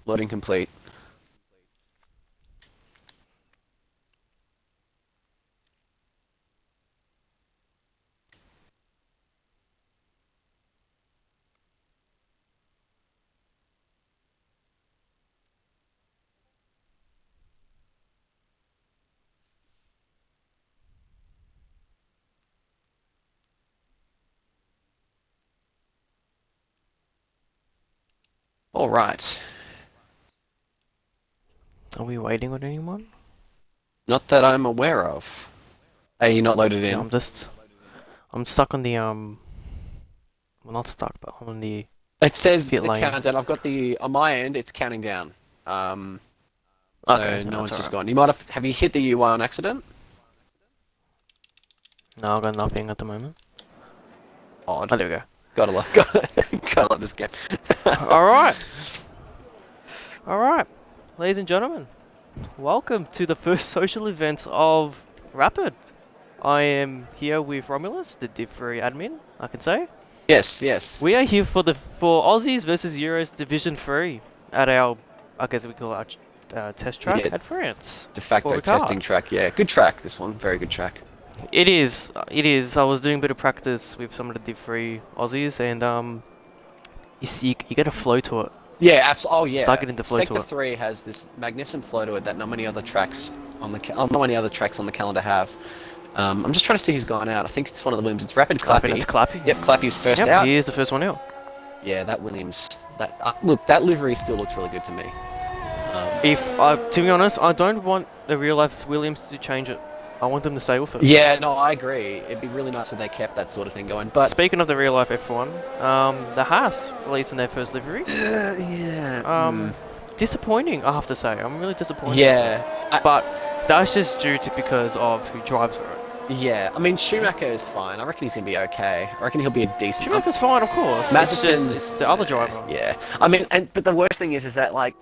Loading complete. All right. Are we waiting on anyone? Not that I'm aware of. Are you not loaded Yeah, in? I'm stuck on the well, not stuck, but on the It says pit the lane. countdown. I've got the on my end. It's counting down. Okay, So no, no that's one's just alright. gone. You might have you hit the UI on accident? No, I got nothing at the moment. Odd. Oh, there we go. Gotta love, gotta love this game. Alright, alright. Ladies and gentlemen, welcome to the first social event of Rapid. I am here with Romulus, the Div 3 admin, I can say. Yes, yes. We are here for Aussies versus Euros Division 3 at our, I guess we call it our test track Yeah, at France. de For facto Ricard. testing track. Yeah, good track. This one, very good track. It is. It is. I was doing a bit of practice with some of the Div 3 Aussies, and you get a flow to it. Yeah, Oh, Start yeah. getting the flow Sector to it. 3 has this magnificent flow to it that not many other tracks on the not many other tracks on the calendar have. I'm just trying to see who's gone out. I think it's one of the Williams. It's Rapid I think Clappy. that's Clappy. Yep, Clappy's first Yep, out. he is the first one out. Yeah, that Williams. That look, that livery still looks really good to me. To be honest, I don't want the real life Williams to change it. I want them to stay with it. Yeah, no, I agree. It'd be really nice if they kept that sort of thing going. But Speaking of the real life F1, the Haas released in their first livery. yeah, Disappointing, I have to say. I'm really disappointed. yeah, But that's just due to because of who drives for it. yeah. I mean, Schumacher is fine. I reckon he's gonna be okay. I reckon he'll be a decent. Schumacher's fine, of course. Mazepin's It's the other driver. yeah. I mean, but the worst thing is that like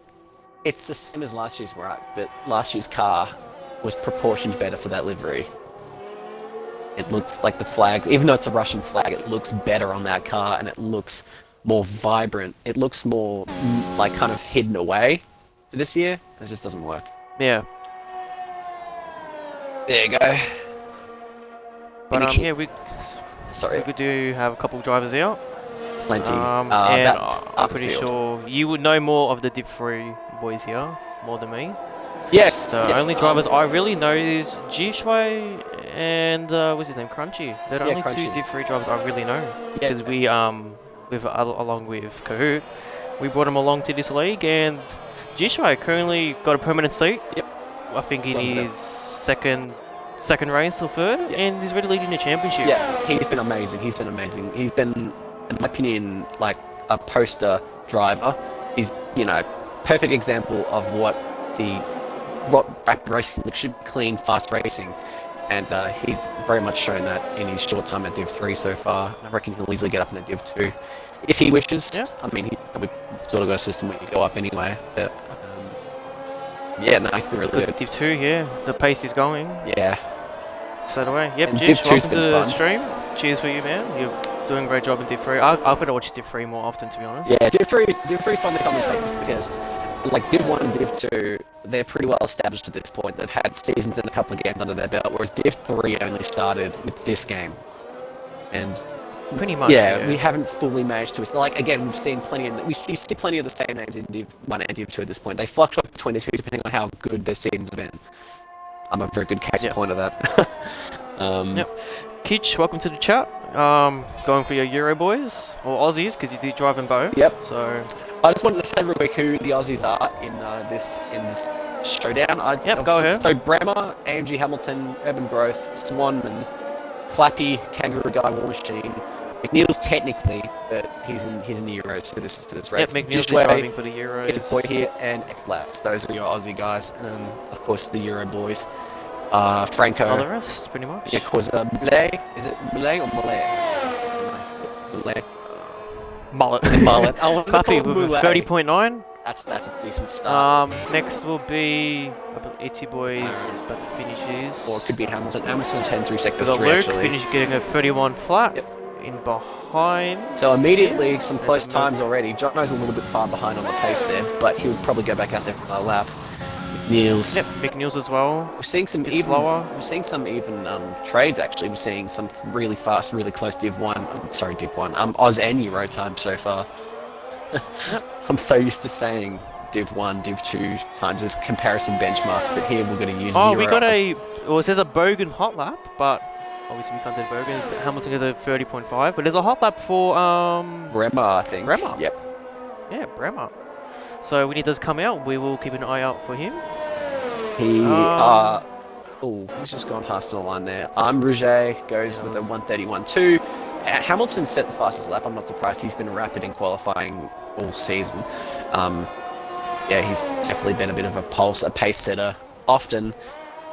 it's the same as last year's, right? But last year's car was proportioned better for that livery. It looks like the flag, even though it's a Russian flag, it looks better on that car and it looks more vibrant. It looks more like kind of hidden away for this year. It just doesn't work. Yeah. There you go. But yeah, Sorry, we do have a couple drivers out. plenty. And I'm pretty sure you would know more of the Div 3 boys here, more than me. Yes. The yes, only drivers I really know is G-Shui and what's his name, Crunchy. They're the only Crunchy. two Div 3 drivers I really know. Yeah. Because we along with Kahoot, we brought him along to this league, and G-Shui currently got a permanent seat. Yep. I think in Loves it. his second race or third, Yep. and he's really leading the championship. Yeah, he's been amazing. He's been amazing. He's been, in my opinion, like a poster driver. He's, perfect example of what rapid racing should be: clean, fast racing. And he's very much shown that in his short time at Div 3 so far. I reckon he'll easily get up into Div 2 if he wishes. Yeah. I mean, he probably sort of got a system where you go up anyway. But yeah, no, he's been really good. Div 2, yeah, the pace is going. Yeah. So do I. Yep, And Jish, Div 2's welcome to been the fun. stream. Cheers for you, man. You're doing a great job in Div 3. I've got to watch Div 3 more often, to be honest. Yeah, Div 3 is fun to commentate just because, like, Div 1 and Div 2, they're pretty well established at this point. They've had seasons and a couple of games under their belt, whereas Div 3 only started with this game. And Pretty much. yeah, we haven't fully managed to. So, like, again, we see plenty of the same names in Div 1 and Div 2 at this point. They fluctuate between the two depending on how good their seasons have been. I'm a very good case in point of that. Yep. Kitch, welcome to the chat. Going for your Euro boys or Aussies because you do drive them both. Yep. So I just wanted to say real quick who the Aussies are in this showdown. go ahead. So Bremer, AMG Hamilton, Urban Growth, Swan, and Clappy, Kangaroo Guy, War Machine. McNeil's technically, but he's in the Euros for this race. Yep, McNeil's Joshua driving for the Euros. is a boy here, and Eklats. Those are your Aussie guys, and of course the Euro boys. Franco. All the rest, pretty much. Yeah, cause Mullet. Is it Mullet or Mullet? Mullet. Mullet. Mullet. Oh, Clappy with a 30.9. That's a decent start. Next will be Itchy Boys is about to finish his. Or it could be Hamilton. Hamilton's heading through sector The 3 Luke actually. getting a 31 flat. Yep. in behind. So immediately, some There's close a times already. Jono's a little bit far behind on the pace there, but he'll probably go back out there for a lap. Niels. Yep, McNeils as well. We're seeing some Bit even. slower. We're seeing some even trades actually. We're seeing some really fast, really close Div 1. Sorry, Div 1. Oz and Euro time so far. I'm so used to saying Div 1, Div 2 times as comparison benchmarks, but here we're going to use Oh, Euro. we got a. Well, it says a Bogan hot lap, but obviously we can't do Bogan. Hamilton has a 30.5, but there's a hot lap for Bremer, I think. Bremer. Yep. Yeah, Bremer. So when he does come out, we will keep an eye out for him. He. He's just gone past the line there. Rouget goes with a 1:31.2. Hamilton set the fastest lap. I'm not surprised. He's been rapid in qualifying all season. Yeah, he's definitely been a bit of a pace setter often.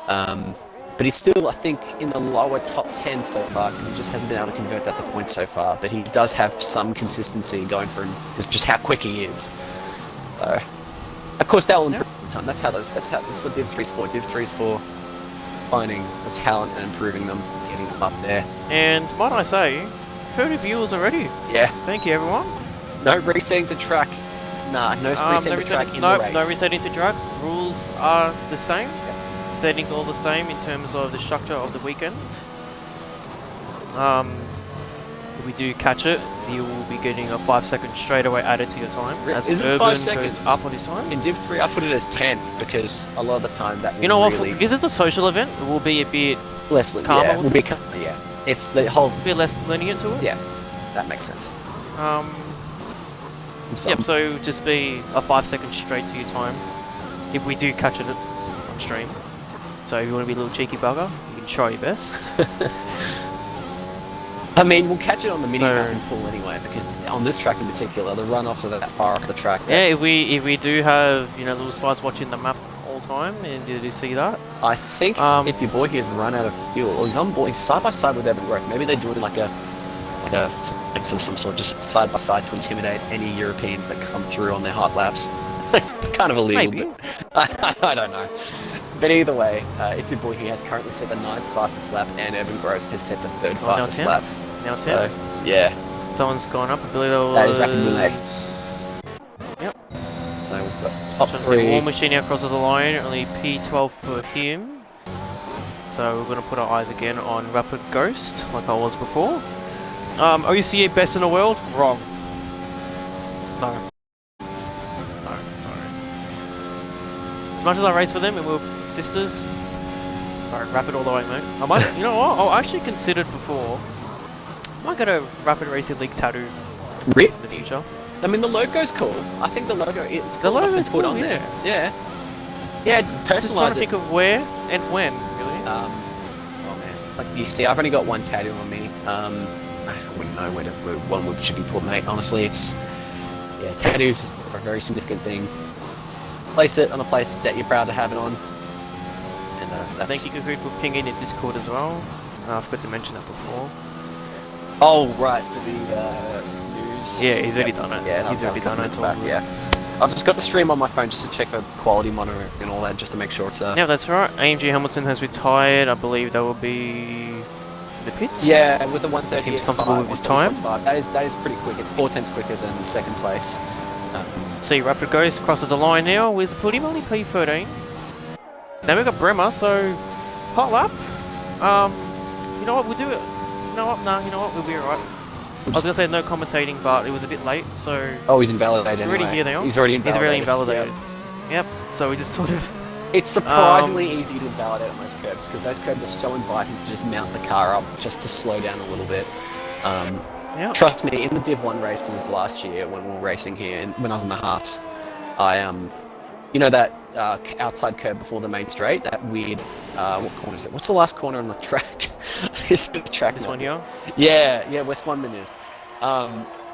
But he's still, I think, in the lower top 10 so far because he just hasn't been able to convert that to points so far. But he does have some consistency going for him. It's just how quick he is. So, of course, that will improve over time. That's what Div 3's for. Div 3's for finding the talent and improving them, getting them up there. And might I say, 30 viewers already. Yeah. Thank you, everyone. No resetting to track. Nah, no resetting to track in the race. No resetting to track. Rules are the same. Settings all the same in terms of the structure of the weekend. If we do catch it, you will be getting a 5 second straightaway added to your time. As Is it Urban 5 seconds? goes up on his time. In Div 3, I put it as 10 because a lot of the time that will You know what? really Because it's a social event, it will be a bit less calmer yeah, with will be yeah. It's the whole less lenient to it. yeah. That makes sense. Yep. So just be a 5 second straight to your time if we do catch it on stream. So if you want to be a little cheeky bugger, you can try your best. I mean, we'll catch it on the mini map So- in full anyway, because on this track in particular, the runoffs are that far off the track. Yeah, That if we do have little spies watching the map all the time, and you do see that. I think it's your boy here's run out of fuel. Or he's on board. He's side by side with Evan Grove. Maybe they're doing like some sort of just side by side to intimidate any Europeans that come through on their hot laps. It's kind of illegal, Maybe. but I don't know. But either way, it's your boy he has currently set the 9th fastest lap, and Evan Grove has set the 3rd Oh, now fastest 10. lap. Now So yeah, someone's gone up. I believe that was. that is back in Moulay. Yep. So we've got top Trying to see 3. War Machine now crosses the line. Only P12 for him. So we're going to put our eyes again on Rapid Ghost, like I was before. OCA best in the world? Wrong. No. No, sorry. As much as I race for them and we're sisters, sorry, Rapid all the way, mate. I might, you know what? I actually considered before. I might get a Rapid Racing League tattoo Rip. in the future. I mean, the logo's cool. I think the logo, it's The cool enough logo's to put cool, on yeah. there. Yeah. Yeah, Just trying personalise to it. think of where and when, really. Oh man. Like, you see, I've only got one tattoo on me. I wouldn't know where one should be put, mate. Honestly, it's... Yeah, tattoos are a very significant thing. Place it on a place that you're proud to have it on. And that's... Thank you, Kahoot, for pinging in Discord as well. I forgot to mention that before. Oh, right, for the news. Yeah, he's already done it. Yeah, He's already done it. Back, yeah. I've just got the stream on my phone just to check for quality monitoring and all that, just to make sure it's Yeah, that's right. AMG Hamilton has retired. I believe that will be the pits. Yeah, with the 130. Seems comfortable with his time. That is pretty quick. It's 4/10 quicker than second place. See, Rapid Ghost crosses the line now. Where's the put him? Only P13. Now we've got Bremer, so hot lap. You know what? We'll do it. You know what? Nah, you know what? We'll be alright. I was gonna say no commentating, but it was a bit late, so Oh, he's invalidated. We're already anyway. here now. He's already he's invalidated. really invalidated. Yeah. Yep. So we just sort of. It's surprisingly easy to invalidate on those curbs because those curbs are so inviting to just mount the car up just to slow down a little bit. Yeah. Trust me, in the Div 1 races last year when we were racing here, and when I was in the halves, I you know that outside curb before the main straight, that weird what corner is it? What's the last corner on the track? It's the track. This one here. Yeah, where Swanman is.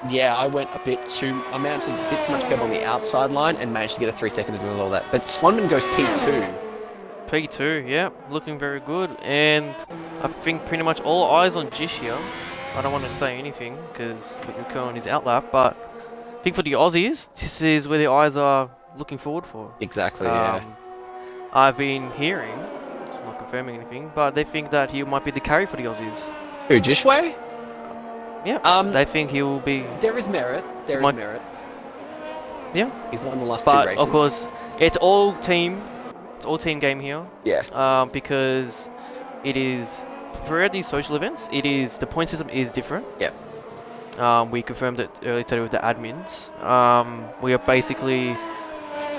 Yeah, I went I mounted a bit too much curb on the outside line and managed to get a 3 second to do all that. But Swanman goes P2. P2, yeah, looking very good. And I think pretty much all eyes on Jish here. I don't want to say anything because he's going his outlap, but I think for the Aussies, this is where the eyes are looking forward for. Exactly, yeah. I've been hearing, it's not confirming anything, but they think that he might be the carry for the Aussies. Who, Jishway? Yeah. They think he will be. There is merit. There is Might- merit. Yeah. He's won the last 2 But races. of course, it's all team. It's all team game here. Yeah. Because it is for these social events. It is the point system is different. Yeah. We confirmed it earlier today with the admins. We are basically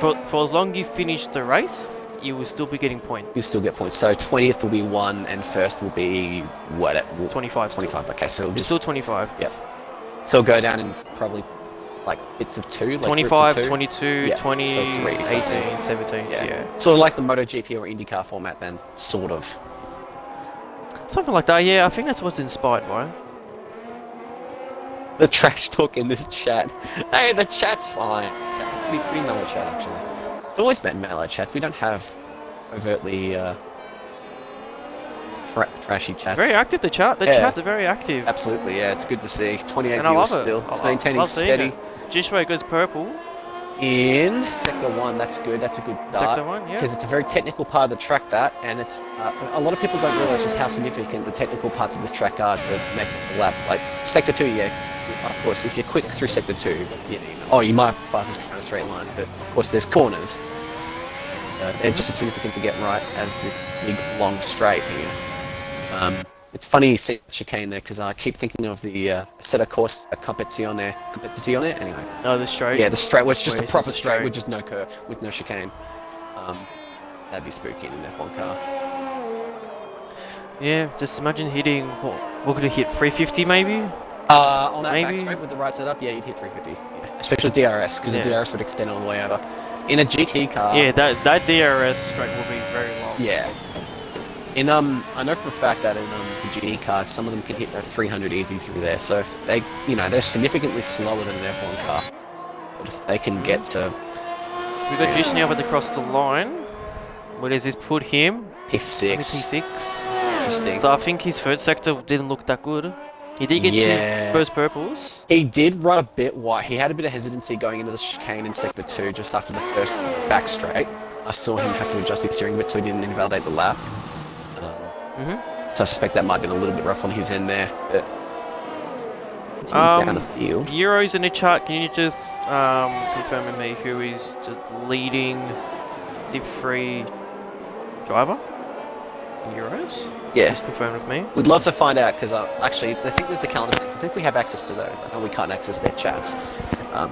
for as long as you finish the race, you will still be getting points. You still get points. So 20th will be 1, and first will be what? 25. 25. Okay, so we'll It's just still 25. so it'll go down in probably like bits of 2, like 25, groups of 2. 22, Yeah, 20, so 3, 18, something. 17. Yeah. Yeah. Sort of like the MotoGP or IndyCar format, then sort of. Something like that. Yeah, I think that's what's inspired by. The trash talk in this chat. Hey, the chat's fine. It's a pretty mellow chat actually. It's always been mellow chats. We don't have overtly trashy chats. Very active, the chat. The Yeah. chats are very active. Absolutely, yeah. It's good to see. 28 And I viewers love it. still. It's I maintaining love seeing steady. it. Jishway goes purple. In Sector 1, that's good. That's a good start. Sector 1, yeah. Because it's a very technical part of the track, that, and it's a lot of people don't realise just how significant the technical parts of this track are to make the lap. Like Sector 2, yeah, of course, if you're quick through Sector 2, you might pass this kind of straight line, but of course there's corners. They're just as significant to get right as this big long straight here. It's funny you see chicane there because I keep thinking of the Assetto Corsa Competizione. Anyway. No, the straight. Yeah, the straight. Well, it's just Where a it's proper just a straight straight. with just no curve, with no chicane. That'd be spooky in an F1 car. Yeah, just imagine hitting, what could it hit, 350 maybe? On that Maybe. back straight with the right setup, yeah, you'd hit 350. Yeah. Especially with DRS, because Yeah. the DRS would extend all the way over. In a GT car, Yeah, that DRS straight will be very long. yeah. I know for a fact that in the GT cars, some of them can hit 300 easy through there. So if they, they're significantly slower than an F1 car. But if they can get to We got Jish now about to cross the line. Where does this put him? P6, P6. interesting. So I think his third sector didn't look that good. He did get Yeah. 2 first purples. He did run a bit wide. He had a bit of hesitancy going into the chicane in Sector 2 just after the first back straight. I saw him have to adjust his steering a bit so he didn't invalidate the lap. So I suspect that might have been a little bit rough on his end there. But down the field. Euros in the chat, can you just confirm with me who is the leading Div 3 driver in Euros? Yeah. Just confirm with me. We'd love to find out because actually, I think there's the calendar things. I think we have access to those. I know we can't access their chats. I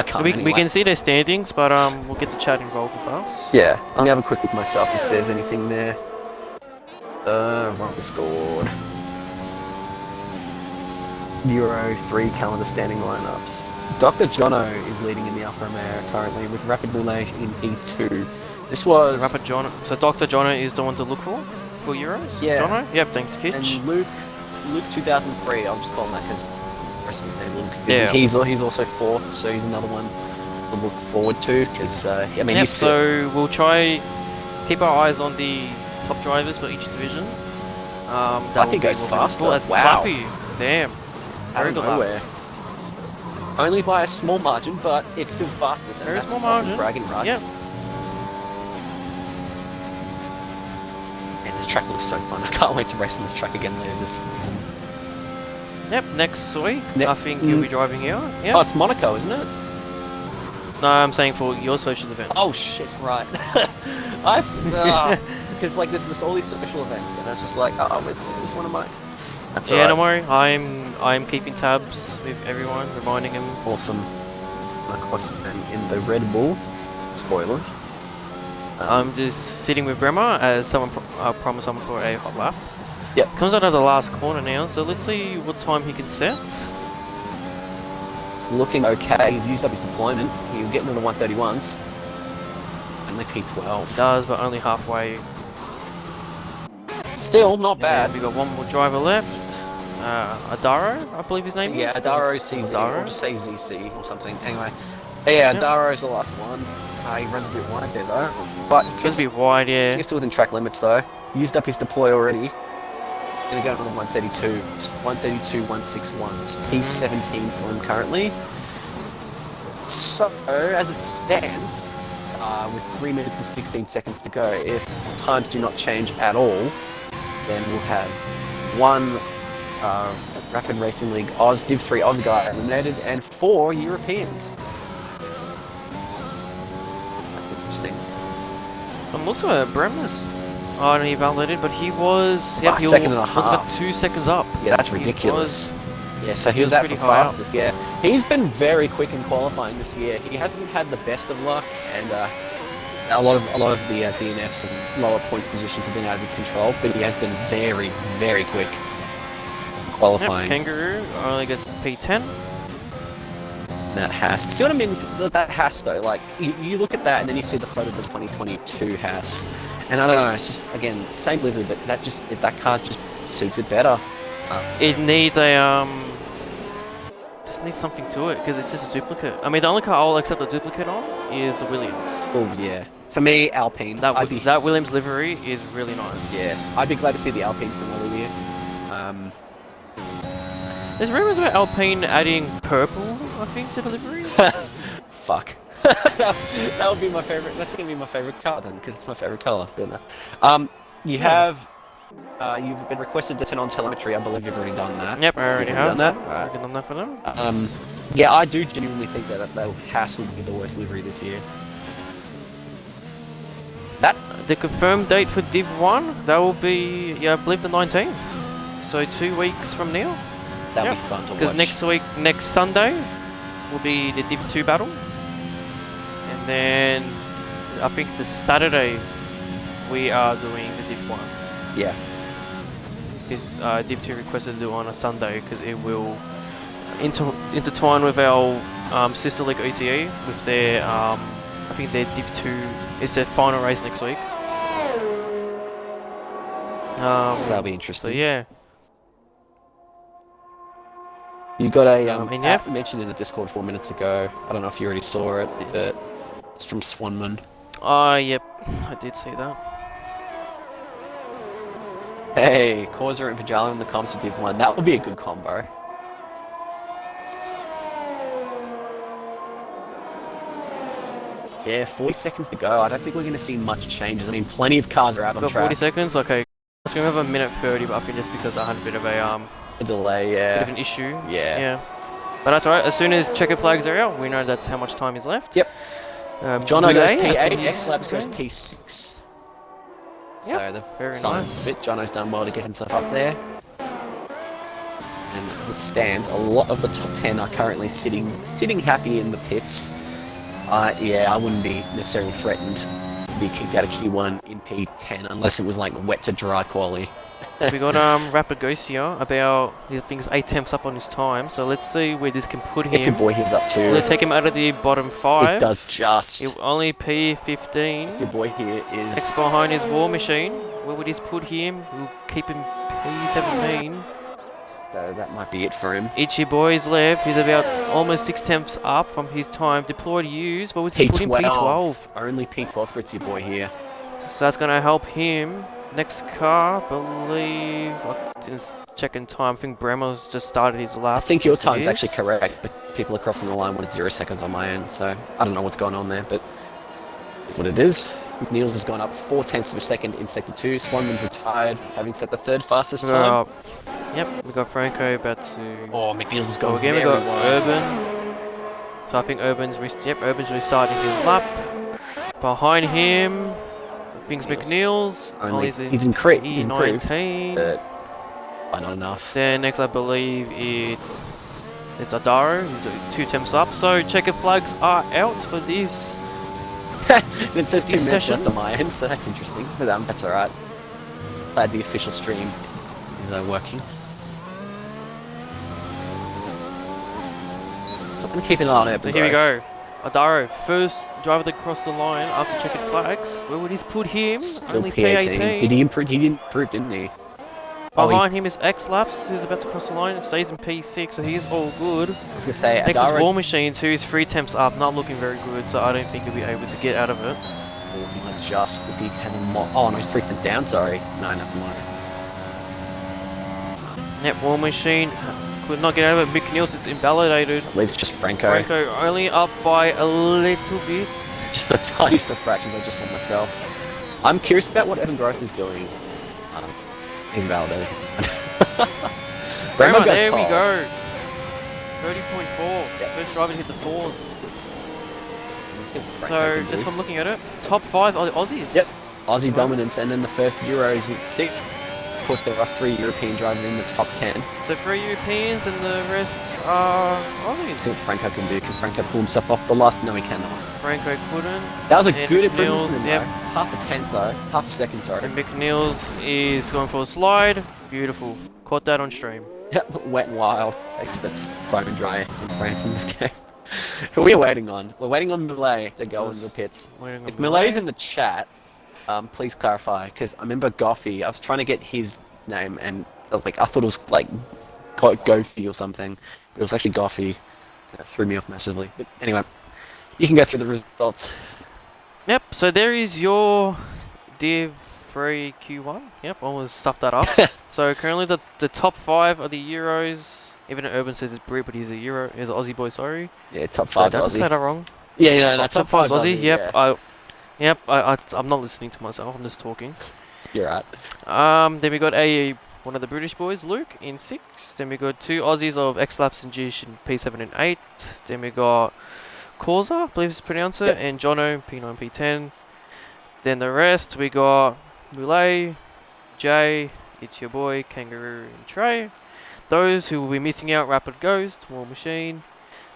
can't. We anyway. can see their standings, but we'll get the chat involved with us. Yeah, I'm gonna have a quick look myself if there's anything there. Wrong scored. Euro 3 calendar standing lineups. Dr. Jono is leading in the Alfa Romeo currently with Rapid Relay in P2. This was... So Dr. Jono is the one to look for Euros? Yeah. Jono? Yep, thanks, Kitch. And Luke 2003, I'll just call him that because the rest of his name's Luke. Yeah. He's also 4th, so he's another one to look forward to because, Yep, he's 5th. so we'll try keep our eyes on the top drivers for each division. Flappy goes faster. That's Wow. Flappy. Damn. Out Very of good lap. nowhere. Only by a small margin, but it's still fastest. And Very that's small often margin. bragging rights. Yep. Man, this track looks so fun. I can't wait to race on this track again later this season. Yep, next week, Ne- I think you'll be driving here. Oh, Yeah. it's Monaco, isn't it? No, I'm saying for your social event. Oh shit! Right. Because like there's all these social events, and it's just like, which one am I? That's Yeah, alright. don't worry. I'm keeping tabs with everyone, reminding them. Awesome. And of course, in the Red Bull, spoilers. I'm just sitting with Bremer as someone promised someone for a hot lap. Yep. Comes out of the last corner now, so let's see what time he can set. It's looking okay. He's used up his deployment. He'll get into the 131s. Only P12. Does, but only halfway. Still not Yeah, bad. we got one more driver left. Adaro, I believe his name Yeah, is. Adaro CZ, Adaro? or just say ZC or something. Anyway, yeah, Adaro's the last one. He runs a bit wide there though, but he Supposed to be wide, yeah. He's still within track limits though. Used up his deploy already. Gonna go on the 132. 132, 161. It's P17 for him currently. So, as it stands, with 3 minutes and 16 seconds to go, if times do not change at all, then we'll have one Rapid Racing League Oz, Div 3 Oz guy eliminated, and 4 Europeans. That's interesting. I'm also at Bremner's. Oh, no, he validated, but he was... Yep, he second and a was about half. 2 seconds up. Yeah, that's He ridiculous. Yeah, so he was was out for pretty high up. fastest, yeah. He's been very quick in qualifying this year. He hasn't had the best of luck, and a lot of the DNFs and lower points positions have been out of his control, but he has been very, very quick in qualifying. Yep, Kangaroo only gets P10. That Haas. See what I mean with that Haas though? Like, you look at that and then you see the photo of the 2022 Haas, and I don't know, it's just, again, same livery, but that car just suits it better. It needs a, just needs something to it, because it's just a duplicate. I mean, the only car I'll accept a duplicate on is the Williams. Oh yeah. For me, Alpine. That Williams livery is really nice. Yeah, I'd be glad to see the Alpine from another year. There's rumors about Alpine adding purple, I think, to the livery. Fuck. That would be my favorite. That's gonna be my favorite car then, because it's my favorite color. You have. You've been requested to turn on telemetry. I believe you've already done that. Yep, I already have. Done that. I've done that for them. Yeah, I do genuinely think that Haas will be the worst livery this year. The confirmed date for Div 1, that will be, yeah, I believe the 19th. So 2 weeks from now. That'll be fun to watch. Because next Sunday, will be the Div 2 battle. And then, I think the Saturday, we are doing the Div 1. Yeah. Because Div 2 requested to do it on a Sunday, because it will intertwine with our sister league OCE, with their, I think their Div 2 is their final race next week. So that'll be interesting. So yeah. You got a yeah. mentioned in the Discord 4 minutes ago. I don't know if you already saw it, but it's from Swanman. Yep, I did see that. Hey, Causer and Pajala in the comms for Div 1. That would be a good combo. Yeah, 40 seconds to go. I don't think we're going to see much changes. I mean, plenty of cars are out on Got track. 40 seconds? Okay. It's going to have a minute 30, but I think just because I had a bit of A delay, yeah. bit of an issue. Yeah. Yeah. But that's alright. As soon as checkered flags are out, we know that's how much time is left. Yep. Jono goes Goulet, I P8, think X-Labs he's goes P6. So Yep, the very fun nice. bit, Jono's done well to get himself up there. And the stands, a lot of the top 10 are currently sitting happy in the pits. Yeah, I wouldn't be necessarily threatened to be kicked out of Q1 in P10 unless it was like wet to dry quali. We got Rapid Ghost here, about, I think it's 8 temps up on his time, so let's see where this can put him. It's your boy he's up Will to. it take him out of the bottom 5? It does just. It will only P15. Your boy here X is. behind his War Machine. Where would this put him? We'll keep him P17. So that might be it for him. Itchy Boy's left. He's about almost 6 temps up from his time. Deployed use, but what's he put him? P12. Only P12 for It's Your Boy here. So that's going to help him. Next car, believe. I didn't check in time. I think Bremo's just started his lap. I think your Yes, it time's is. actually correct, but people are crossing the line when it's 0 seconds on my end, so I don't know what's going on there, but it's what it is. Niels has gone up 4/10 of a second in Sector 2. Swanman's retired, having set the 3rd fastest time. Yep, we got Franco about to Oh, McNeils has go gone again. very We got wide. Urban. So I think Urban's restarting his lap. Behind him, I think's McNeils. He's improved, E19. but not enough. Then next, I believe it's Adaro. He's 2 temps up. So checkered flags are out for this. And it says 2 minutes session. left on my end, so that's interesting. But that's alright. Glad the official stream is working. So I'm going to keep an eye on it. So here we go. Adaro, first driver that crossed the line after checkered flags. Where would he put him? Still Only P18. Did he improve? He didn't improve, didn't he? Behind him is X-Laps, who's about to cross the line and stays in P6, so he's all good. I was going to say, Next is Adaro. War Machines, who is 3 temps up, not looking very good, so I don't think he'll be able to get out of it. He might adjust if he has a oh no, he's 3 cents down, sorry. No, never mind. Yep, War Machine could not get out of it. Mick Niels is invalidated. Leaves just Franco. Franco only up by a little bit. Just the tiniest of fractions I just saw myself. I'm curious about what Evan Growth is doing. He's validated. Grandma, goes there we Cole. go. 30.4. Yep. First driver to hit the fours. Let's see what Franco So, can just do. from looking at it, top 5 Aussies. Yep. Aussie Right. dominance, and then the first Euros at 6th. Of course, there are 3 European drivers in the top 10. So 3 Europeans and the rest are Let's see Aussies. what Franco can do. Can Franco pull himself off the last? No, he cannot. Franco couldn't. That was a And good improvement McNeil's, from him, yep. though. Half a tenth, though. Half a second, sorry. And McNeil's is going for a slide. Beautiful. Caught that on stream. Yep, wet and wild. Experts bone dry in France in this game. Who are we waiting on? We're waiting on Millet to go in the pits. If Millet's in the chat, please clarify, because I remember Goffey, I was trying to get his name, and like I thought it was like Goffey or something, but it was actually Goffey. That threw me off massively. But anyway, you can go through the results. Yep, so there is your Div 3 Q1. Yep, almost stuffed that up. So currently the top 5 are the Euros. Even though Urban says it's Brit, but he's a Euro, he's an Aussie boy, sorry. Yeah, top Did 5 I just say Aussie. that wrong? Yeah, you know, that's top 5 Aussie. Yep, yeah. I'm not listening to myself, I'm just talking. You're right. Then we got one of the British boys, Luke, in 6. Then we got 2 Aussies of X-Laps and Gish in P7 and 8. Then we got Corza, I believe it's pronounced it, Yep. and Jono, P9, P10. Then the rest, we got Moulet, Jay, it's your boy, Kangaroo, and Trey. Those who will be missing out, Rapid Ghost, War Machine,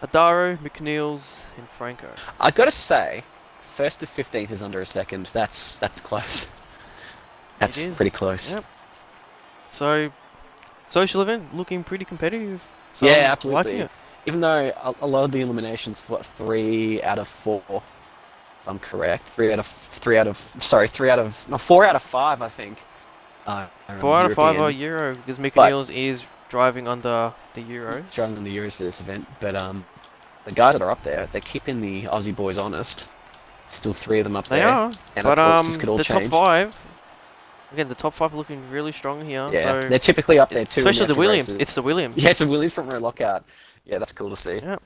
Adaro, McNeils, and Franco. I gotta say, 1st to 15th is under a second. That's close. That's It is. pretty close. Yep. So, social event looking pretty competitive. So Yeah, I'm absolutely. liking it. Even though a lot of the eliminations, 3 out of 4, if I'm correct. 4 out of 5, I think. 4 out of 5 are European. Euro because McNeils is driving under the Euros. Driving on the Euros for this event, but the guys that are up there, they're keeping the Aussie boys honest. Still 3 of them up They there. are, And but of course, this could all the change. top 5. Again, the top 5 are looking really strong here. Yeah, so they're typically up there too. in especially the actual Williams. races. It's the Williams. Yeah, it's a Williams front row lockout. Yeah, that's cool to see. Yeah.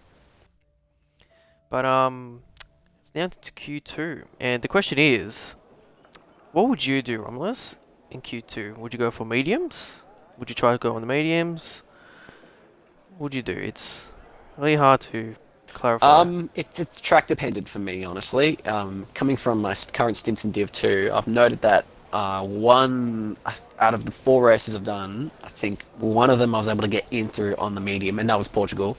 But it's now to Q2, and the question is, what would you do, Romulus, in Q2? Would you go for mediums? Would you try to go on the mediums? What would you do? It's really hard to clarify. It's track dependent for me, honestly. Coming from my current stints in Div 2, I've noted that one out of the 4 races I've done, I think one of them I was able to get in through on the medium, and that was Portugal.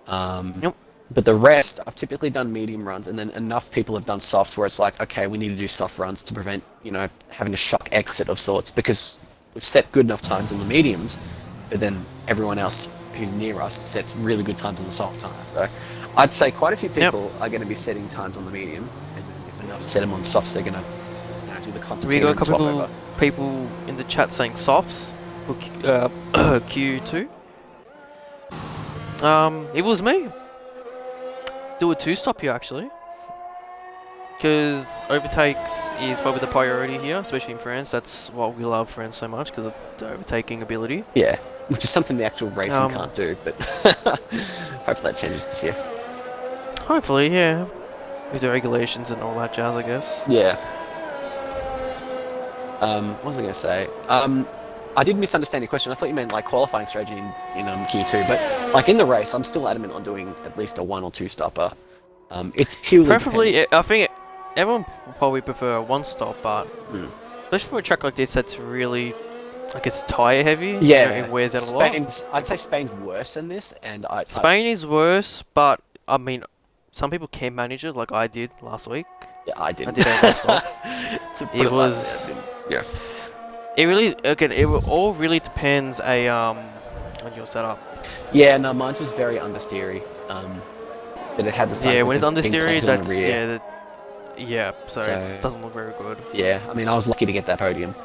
Yep. But the rest, I've typically done medium runs, and then enough people have done softs where it's like, okay, we need to do soft runs to prevent, having a shock exit of sorts, because we've set good enough times on the mediums, but then everyone else who's near us sets really good times on the soft tire. So I'd say quite a few people are going to be setting times on the medium, and then if enough set them on softs, they're going to do the We concertina got a and swap couple over. people in the chat saying softs for Q2. If it was me, do a 2-stop here actually, because overtakes is probably the priority here, especially in France. That's what we love France so much, because of the overtaking ability. Yeah, which is something the actual racing Um, can't do, but hope that changes this year. Hopefully, yeah, with the regulations and all that jazz, I guess. Yeah. What was I going to say? I did misunderstand your question. I thought you meant like qualifying strategy in Q2, but like in the race, I'm still adamant on doing at least a 1 or 2 stopper. It's purely Preferably, I think everyone will probably prefer a 1-stop, but especially for a track like this that's really, like, it's tyre heavy. Yeah, it wears out a lot. I'd say Spain's worse than this, and Spain is worse, but I mean, some people can manage it, like I did last week. Yeah, I didn't. I did a 1-stop. To put It lightly, was- I didn't. Yeah. It really, again, all really depends on your setup. Yeah, no, mine was very understeery. But it had the side Yeah, when it's effect of being understeery, planted on that's the rear. so So- it doesn't look very good. Yeah, I mean, I was lucky to get that podium.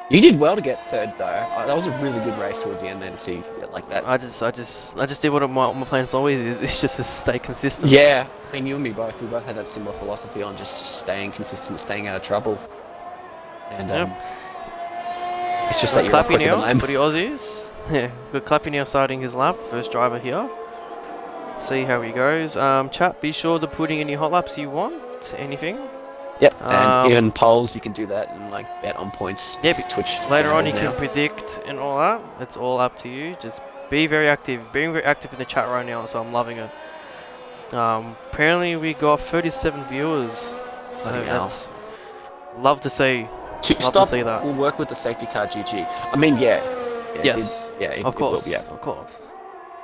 You did well to get 3rd though. That was a really good race towards the end there to see it like that. I just did what my plans always is. It's just to stay consistent. Yeah, I mean, you and me both. We both had that similar philosophy on just staying consistent, staying out of trouble. And it's just that you're not quicker than I am. for the Aussies. Yeah, got Clappy now starting his lap. First driver here. See how he goes. Chat, be sure to put in any hot laps you want. Anything. Yep, and Um, even polls, you can do that and like bet on points. Yep, because Twitch later on you enables can predict and all that. It's all up to you. Just be very active. Being very active in the chat right now, so I'm loving it. Apparently we got 37 viewers. So Bloody hell. that's love to see. To Love stop, to see that. we'll work with the safety car, GG. I mean, yeah. Yes. It Of course. will, yeah. Of course.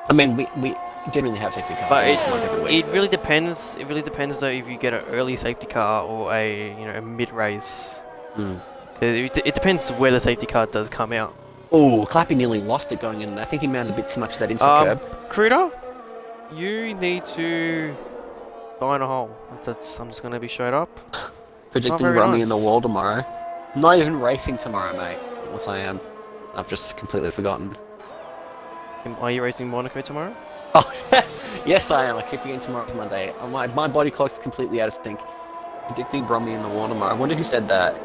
I mean, we generally have safety cars But at least once every week. it really depends. It really depends though if you get an early safety car or a mid race. Mm. It depends where the safety car does come out. Oh, Clappy nearly lost it going in. I think he mounted a bit too much of that instant curb. Cruder, you need to die in a hole. I'm just gonna be straight up. Predicting very Rummy in the nice. wall tomorrow. I'm not even racing tomorrow, mate. What I am. I've just completely forgotten. Are you racing Monaco tomorrow? Oh, yes, I am. I keep forgetting tomorrow's Monday. My body clock's completely out of sync. Predicting Rummy in the wall tomorrow. I wonder who said that.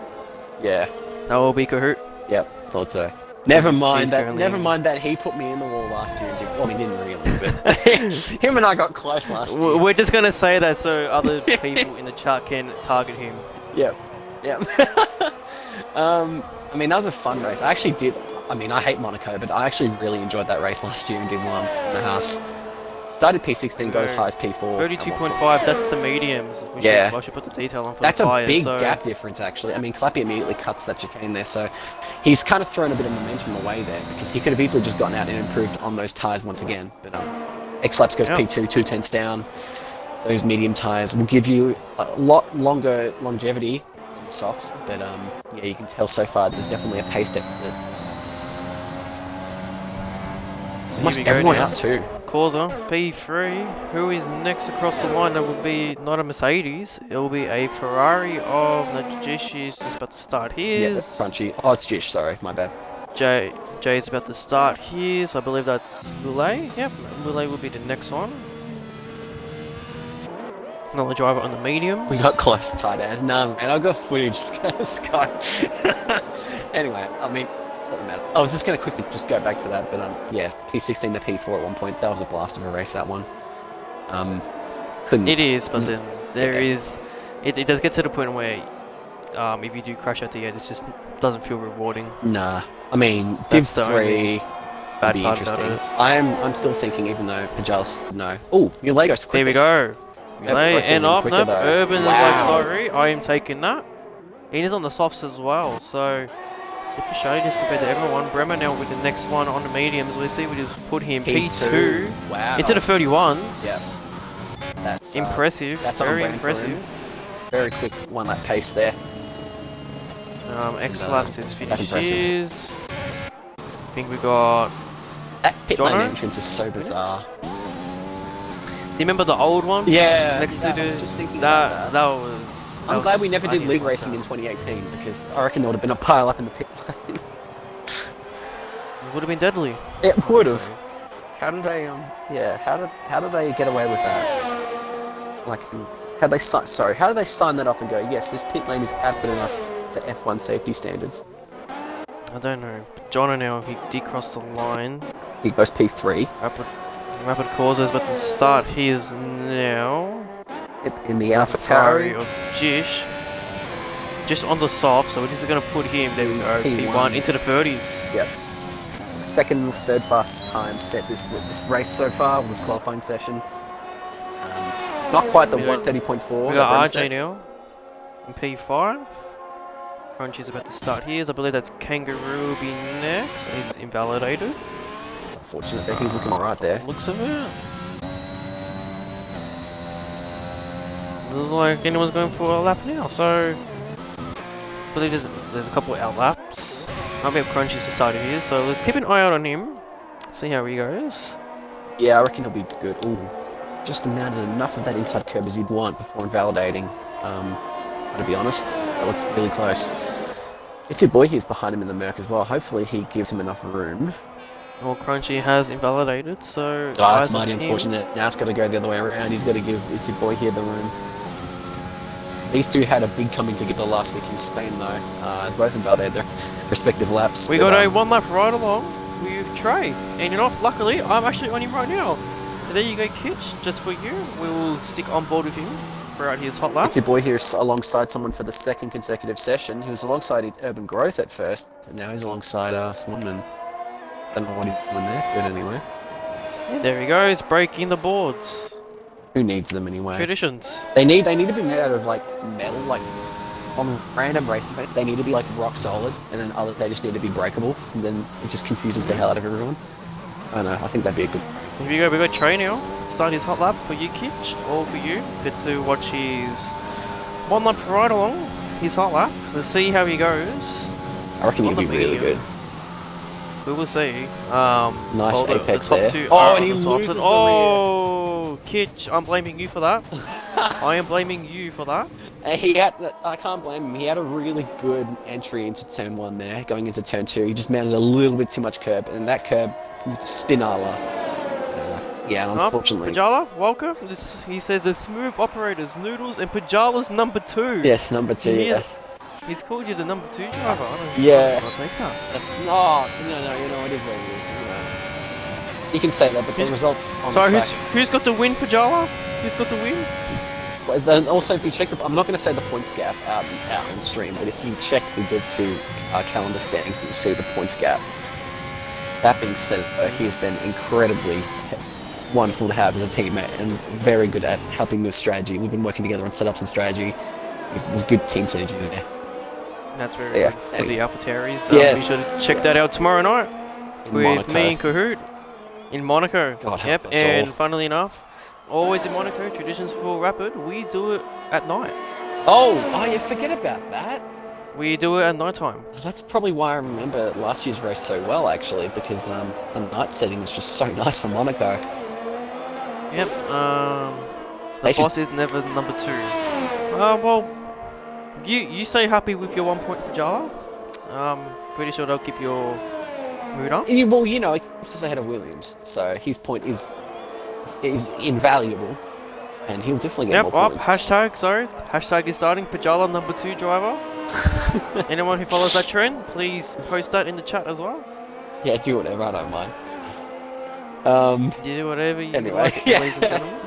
Yeah. That will be Kahoot. Yep. Thought so. Never mind He's that. currently- Never mind that he put me in the wall last year. Well, he didn't really, but him and I got close last year. We're just gonna say that so other people in the chat can target him. Yep. Yep. I mean, that was a fun race. I actually did. I mean, I hate Monaco, but I actually really enjoyed that race last year and did well in the house. Started P16, got as high as P4. 32.5. That's the mediums. I should put the detail on for That's the a tyres. big so gap difference, actually. I mean, Clappy immediately cuts that chicane there, so he's kind of thrown a bit of momentum away there because he could have easily just gotten out and improved on those tyres once again. But X-Laps goes Yep. P2, 2/10 down. Those medium tyres will give you a lot longer longevity than the softs, but yeah, you can tell so far there's definitely a pace deficit. here Almost we go everyone now. out too. Corsa P3. Who is next across the line? That will be not a Mercedes. It will be a Ferrari of Najish. Is just about to start Yeah, his. that's crunchy. Oh, it's Jish, sorry, my bad. Jay's about to start his. I believe that's Moulet. Yep, Moulet will be the next one. Another driver on the medium. We got close tight ass. Nah, man, I got footage, Scott. Anyway, I mean, doesn't matter. I was just going to quickly just go back to that, but yeah, P16 to P4 at one point. That was a blast of a race, that one. Couldn't. It is, but then there Yeah. is. It does get to the point where, if you do crash at the end, it just doesn't feel rewarding. Nah. I mean, Div That's the 3 only would Bad be part about interesting. it. I'm still thinking, even though Pajalis said no. Oh, new Legos quick. There we go. They're Moulet both and using off. quicker Nope. though. Urban is Wow. like, sorry, I am taking that. He is on the softs as well, so different strategies compared to everyone. Bremer now with the next one on the mediums. Let's see, we just put him P2 Wow. into the 31s. Yep. That's Impressive. that's on Very brand for impressive. him. Very quick one lap pace there. X laps is that's impressive. finishes. I think we got. That pit lane Jono? entrance is so bizarre. Do you remember the old one? Yeah. Next I to was the just thinking about that was. I'm that glad was we never just- did I league like racing that. in 2018 because I reckon there would have been a pile up in the pit lane. It would have been deadly. It would have. How did they how did they get away with that? Like how did they sign that off and go, yes, this pit lane is adequate enough for F1 safety standards? I don't know. But Jono now, he did cross the line. He goes P3 Rapid Corsa is about to start his now. in the Alpha Ferrari Tauri. of Jish. Just on the soft, so we're just going to put him, there we He's go, P1. P1 into the 30s. Yep. Second, third fastest time set this race so far, with this qualifying session. Not quite the We got- 130.4. We that got Brendan RJ said. now in P5. Crunchy's about to start his. I believe that's Kangaroo will be next. He's invalidated. It's unfortunate that he's looking alright there. Looks of it. Doesn't look like anyone's going for a lap now, so I believe there's a couple of out laps. I'll be have Crunchy's to start here, so let's keep an eye out on him. See how he goes. Yeah, I reckon he'll be good. Ooh, just mounted enough of that inside curb as you'd want before invalidating. To be honest, that looks really close. It's your boy he's behind him in the Merc as well. Hopefully he gives him enough room. Well, Crunchy has invalidated, so Oh, that's eyes on mighty him. unfortunate. Now it's got to go the other way around. He's got to give it's your boy here the room. These two had a big coming together last week in Spain though. Both invalidated their respective laps. We but, got a one lap ride along with Trey, and you know, luckily I'm actually on him right now. So there you go, Kitch, just for you. We will stick on board with him. throughout his hot lap. It's your boy here alongside someone for the second consecutive session. He was alongside Urban Growth at first, and now he's alongside Swanman. Don't know what he's doing there, but anyway. Yeah, there he goes, breaking the boards. Who needs them anyway? Traditions. They need to be made out of like metal, like on random race events they need to be like rock solid, and then others they just need to be breakable, and then it just confuses the hell out of everyone. I don't know, I think that'd be a good. Here we go, we got Trey now. Start his hot lap for you, Kitch, all for you. Get to watch his one lap ride along his hot lap. Let's see how he goes. I reckon he'll be really good. We will see. Nice the apex top there. two Oh, are and he on the softs. loses the Oh, Kitch, I'm blaming you for that. I am blaming you for that. I can't blame him. He had a really good entry into turn 1 there, going into turn 2. He just mounted a little bit too much curb, and that curb, Spinala. Yeah, unfortunately. Pajala, welcome. He says the smooth operators, Noodles, and Pajala's number 2. Yes, number 2, Yeah. yes. He's called you the number 2 driver. I don't know if Yeah. I'll take that. That's, no, you know, it is what it is. You can say that, but the results on So the track. who's got the win, Pajala? Who's got the win? Well, then also, if you check I'm not going to say the points gap out on stream, but if you check the Div2 calendar standings, you'll see the points gap. That being said, he has been incredibly wonderful to have as a teammate and very good at helping with strategy. We've been working together on setups and strategy. There's good team synergy there. That's very So, yeah, good for the AlphaTauris. Yes. We should check that out tomorrow night In with Monaco. me and Kahoot in Monaco. God help Yep, us and all. funnily enough, always in Monaco, traditions for Rapid, we do it at night. Oh, you forget about that. We do it at night time. That's probably why I remember last year's race so well, actually, because the night setting was just so nice for Monaco. Yep, They the should- boss is never number 2. Well, you stay happy with your 1 point, Pajala. Pretty sure they'll keep your mood up. Well, you know, he keeps us ahead of Williams, so his point is invaluable, and he'll definitely get Yep, more up, points. hashtag is starting, Pajala number 2 driver. Anyone who follows that trend, please post that in the chat as well. Yeah, do whatever, I don't mind. You do whatever you Anyway, like, yeah. ladies and gentlemen.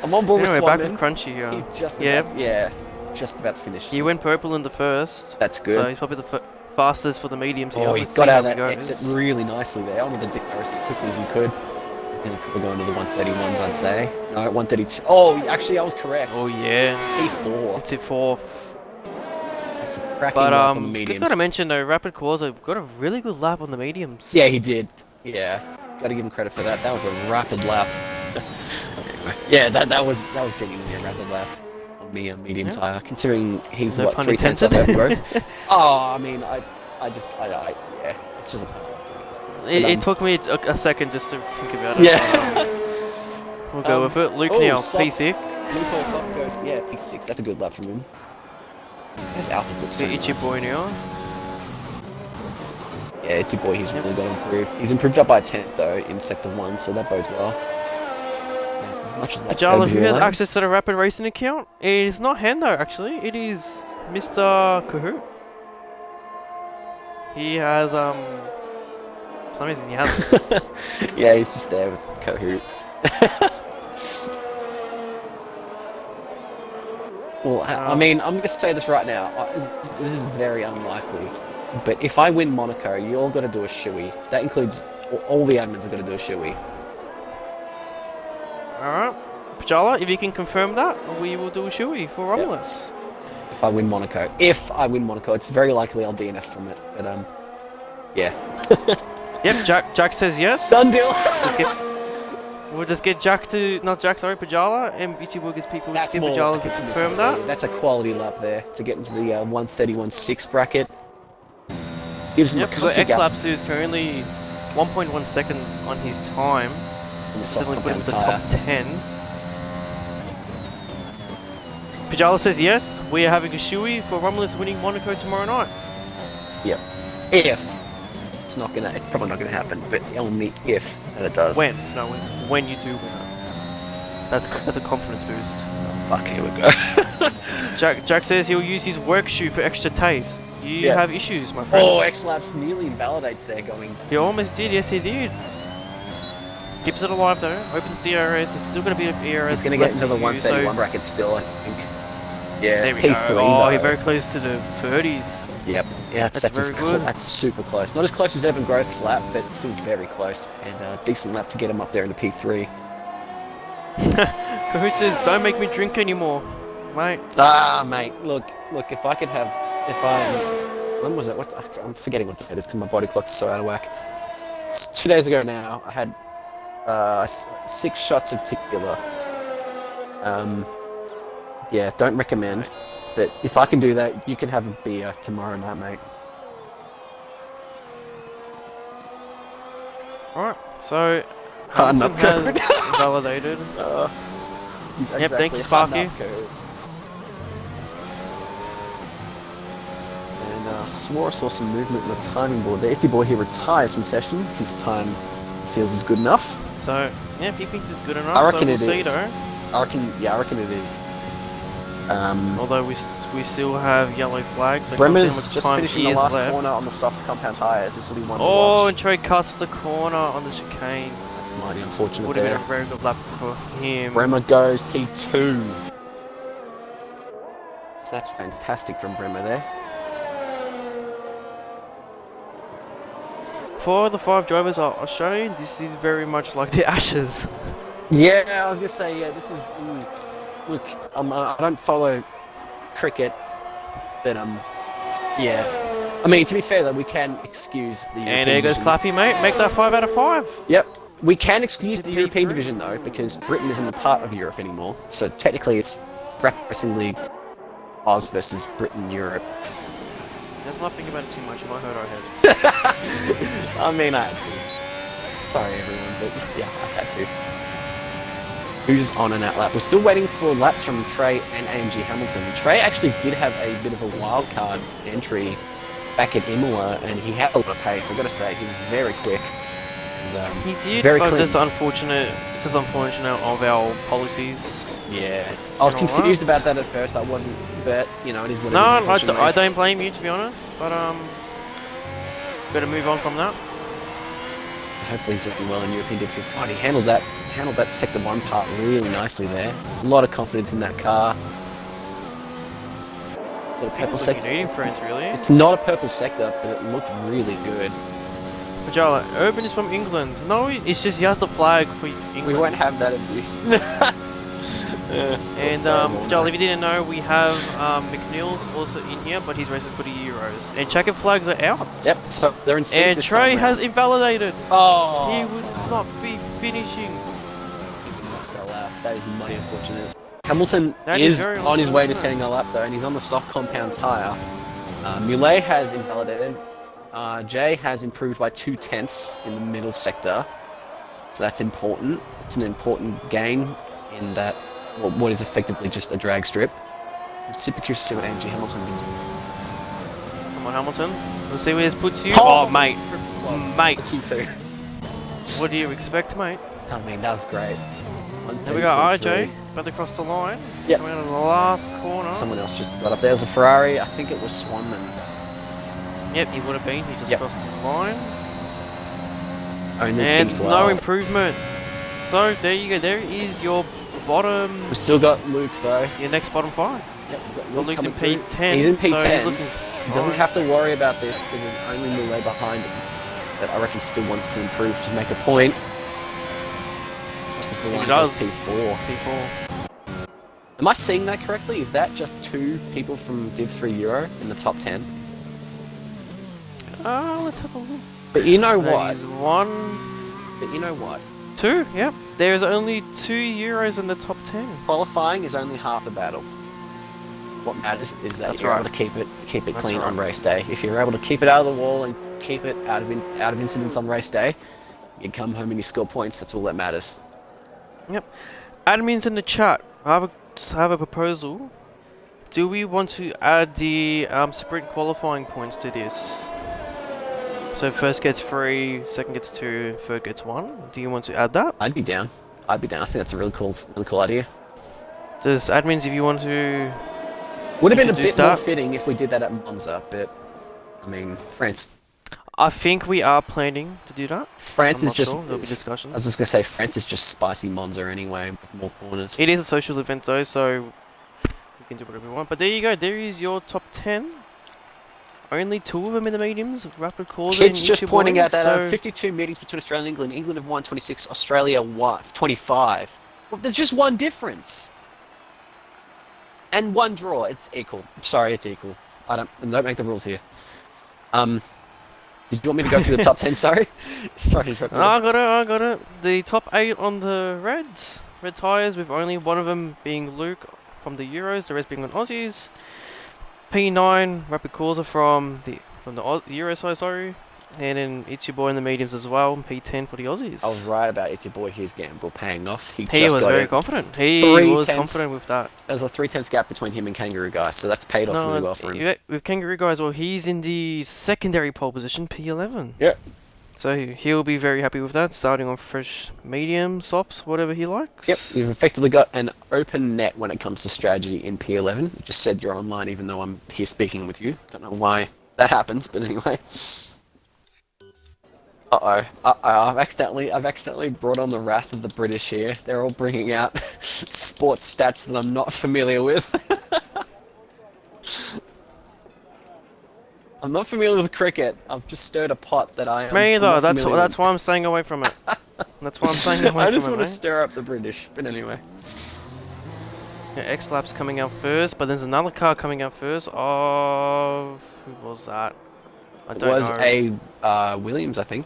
I'm on board Anyway, with back Swanman. with Crunchy. He's just yeah. just about to finish. He went purple in the first. That's good. So he's probably the fastest for the mediums here. Oh, he Let's got see out of how that he goes. exit really nicely there. Onto the Dictator as quickly as he could. And he'll probably go into the 131s, I'd say. No, 132. Oh, actually, I was correct. Oh yeah, P4. it's a 4th. That's a cracking But lap on the good mediums. to mention though, Rapid Corsa got a really good lap on the mediums. Yeah, he did. Yeah, got to give him credit for that. That was a rapid lap. Anyway, yeah, that was genuinely a rapid lap on the medium Yeah. tire, considering he's No what pun 3 tenths of intended. that growth. Oh, I mean, yeah, it's just a pun. It took me a second just to think about it. Yeah. We'll go with it. Luke oh, now, Sop- P6. Loophole Sop goes, yeah, P6. That's a good lap from him. His Alphas look so It's your nice. boy now. Yeah, it's your boy. He's really Yep. got improved. He's improved up by a 10th though in Sector 1, so that bodes well. Yeah, it's as much as that Ajala, goes who your has way. access to the Rapid Racing account? It is not Hendo actually. It is Mr. Kahoot. He has for some reason he hasn't. Yeah, he's just there with Kahoot. Well, I mean, I'm going to say this right now. This is very unlikely. But if I win Monaco, you all got to do a shoey. That includes all the admins are going to do a shoey. Alright. Pajala, if you can confirm that, we will do a shoey for Romulus. If I win Monaco. If I win Monaco, it's very likely I'll DNF from it. But, yeah. Yep, Jack says yes. Done deal! We'll just get Pajala, and Ichibuga's people That's skip more. Pajala to confirm that. That's a quality lap there to get into the 131.6 bracket. Gives him Yep, a we've got comfy gap X-Labs who's currently 1.1 seconds on his time. in the soft Definitely put him compound in the tyre. top 10. Pajala says yes, we are having a shoey for Romulus winning Monaco tomorrow night. Yep. If. It's probably not gonna happen, but only if that it does. When you do win it. That's a confidence boost. Oh, fuck, here we go. Jack says he'll use his work shoe for extra taste. You Yeah. have issues, my friend. Oh, X-Labs nearly invalidates there going. He almost did, yes he did. Keeps it alive though. Opens DRS. It's still going to be a DRS. He's going to get into the you, 131 so bracket still, I think. Yeah, there we P3 go. Oh, though. you're very close to the 30s. Yep. Yeah, That's very good. That's super close. Not as close as Urban Growth's lap, but still very close. And a decent lap to get him up there in the P3. Kahoot says, "Don't make me drink anymore, mate." Ah, mate. Look. If I could have, when was it? I'm forgetting what the date is because my body clock's so out of whack. It's 2 days ago now. I had 6 shots of tequila. Yeah, don't recommend. But if I can do that, you can have a beer tomorrow night, mate. Alright, so Harden Hamilton up, has Code. validated. Yep, thank you, Sparky. And Swore saw some movement in the timing board. The Etsy boy here retires from session. His time feels is good enough. So, yeah, if he thinks it's good enough, I reckon so it we'll see is. though. I reckon it is. Although we still have yellow flags, so I can't Bremer's see how much just time finishing he the is last left. corner on the soft compound tyres. This will be one to Oh, watch. and Trey cuts the corner on the chicane. That's mighty unfortunate Would have been there. a very good lap for him. Bremer goes P2. So that's fantastic from Bremer there. For the 5 drivers are shown, this is very much like the Ashes. Yeah, I was gonna say, yeah, this is. Look, I don't follow cricket, but yeah. I mean, to be fair though, we can excuse the European And there goes division. Clappy, mate. Make that 5 out of 5. Yep, we can excuse the P3. European division though, because Britain isn't a part of Europe anymore. So technically, it's Racing League Oz versus Britain Europe. Let's not think about it too much. You might hurt our heads. I mean, I had to. Sorry everyone, but yeah, I had to. Who's on and out lap? We're still waiting for laps from Trey and AMG Hamilton. Trey actually did have a bit of a wild card entry back at Imola, and he had a lot of pace. I've got to say, he was very quick. And, He did, very but clean. it's just unfortunate of our policies. Yeah, I was Alright. confused about that at first. I wasn't, but you know, it is what No, it is. I Unfortunately. don't blame you, to be honest. But better move on from that. Hopefully, he's doing well in European Division. God, he handled that sector 1 part really nicely there. A lot of confidence in that car. Is it a purple It's like sector? Canadian friends, really. It's not a purple sector, but it looked really good. Majala, Urban is from England. No, it's just he has the flag for England. We won't have that abuse. And Majala, if you didn't know, we have McNeil's also in here, but he's racing for the Euros. And checkered flags are out. Yep, so they're in sync And this Trey time has round. invalidated. Oh! He would not be finishing. Sell out. That is mighty unfortunate. Hamilton That is is very on his way to unfortunate. setting a lap though, and he's on the soft compound tyre. Muley has invalidated. Jay has improved by 2/10 in the middle sector. So that's important. It's an important gain in that, well, what is effectively just a drag strip. I'm super curious to see what AMG Hamilton can do. Come on, Hamilton. Let's see where this puts you. Oh! Oh, mate. Mate, Q2. what do you expect, mate? I mean, that was great. There we go, 130.3. RJ. About to cross the line. Yep. Coming out of the last corner. Someone else just got up there. It was a Ferrari. I think it was Swanman. Yep, he would have been. He just Yep. crossed the line. Only And P12. no improvement. So there you go. There is your bottom. We've still got Luke though. Your next bottom 5. Yep, we've got Well, Luke Luke's in coming through. P10. He's in P10. So he's looking He doesn't fine. have to worry about this because there's only Millet behind him. But I reckon he still wants to improve to make a point. Just as the He line does. goes P4. P4. Am I seeing that correctly? Is that just 2 people from Div 3 Euro in the top 10? Let's have a look. But you know what? There's 1, But you know what? 2. Yep. There's only 2 Euros in the top 10. Qualifying is only half the battle. What matters is that That's you're right. able to keep it That's clean right. on race day. If you're able to keep it out of the wall and keep it out of incidents on race day, you come home and you score points. That's all that matters. Yep. Admins in the chat. I have a proposal. Do we want to add the sprint qualifying points to this? So first gets 3, second gets 2, third gets 1. Do you want to add that? I'd be down. I think that's a really cool idea. Does admins, if you want to... Would have been a Introduce bit more that. fitting if we did that at Monza, but I mean, France. I think we are planning to do that. France I'm is not just. sure. There'll be I discussions. was just gonna say France is just spicy Monza anyway, with more corners. It is a social event though, so we can do whatever we want. But there you go. There is your top 10. Only 2 of them in the mediums. Rapid Corsa and It's just Ichiboy, pointing out that so 52 meetings between Australia and England. England have won 26, Australia won 25. Well, there's just one difference. And one draw. It's equal. Sorry, it's equal. Don't make the rules here. Did you want me to go through the top 10? Sorry. Sorry to interrupt you. I got it. The top 8 on the reds. Red tyres, with only one of them being Luke from the Euros, the rest being on Aussies. P9 Rapid Corsa from the Euro side, sorry, and then Ichiboy in the mediums as well. P10 for the Aussies. I was right about Ichiboy. His gamble paying off. He just was got very it. confident. He was confident with that. There's a 3/10 gap between him and Kangaroo Guy, so that's paid off really well for him. Yeah, with Kangaroo Guy as well, he's in the secondary pole position, P11. Yeah. So he'll be very happy with that, starting on fresh medium, softs, whatever he likes. Yep, you've effectively got an open net when it comes to strategy in P11. You just said you're online even though I'm here speaking with you. Don't know why that happens, but anyway. I've accidentally brought on the wrath of the British here. They're all bringing out sports stats that I'm not familiar with. I'm not familiar with cricket. I've just stirred a pot that I am. Me either. not That's familiar with. why I'm staying away from it. That's why I'm staying away from it. I just want to mate. stir up the British, but anyway. Yeah, X-Lap's coming out first, but there's another car coming out first of... Who was that? I It don't was know. a Williams, I think.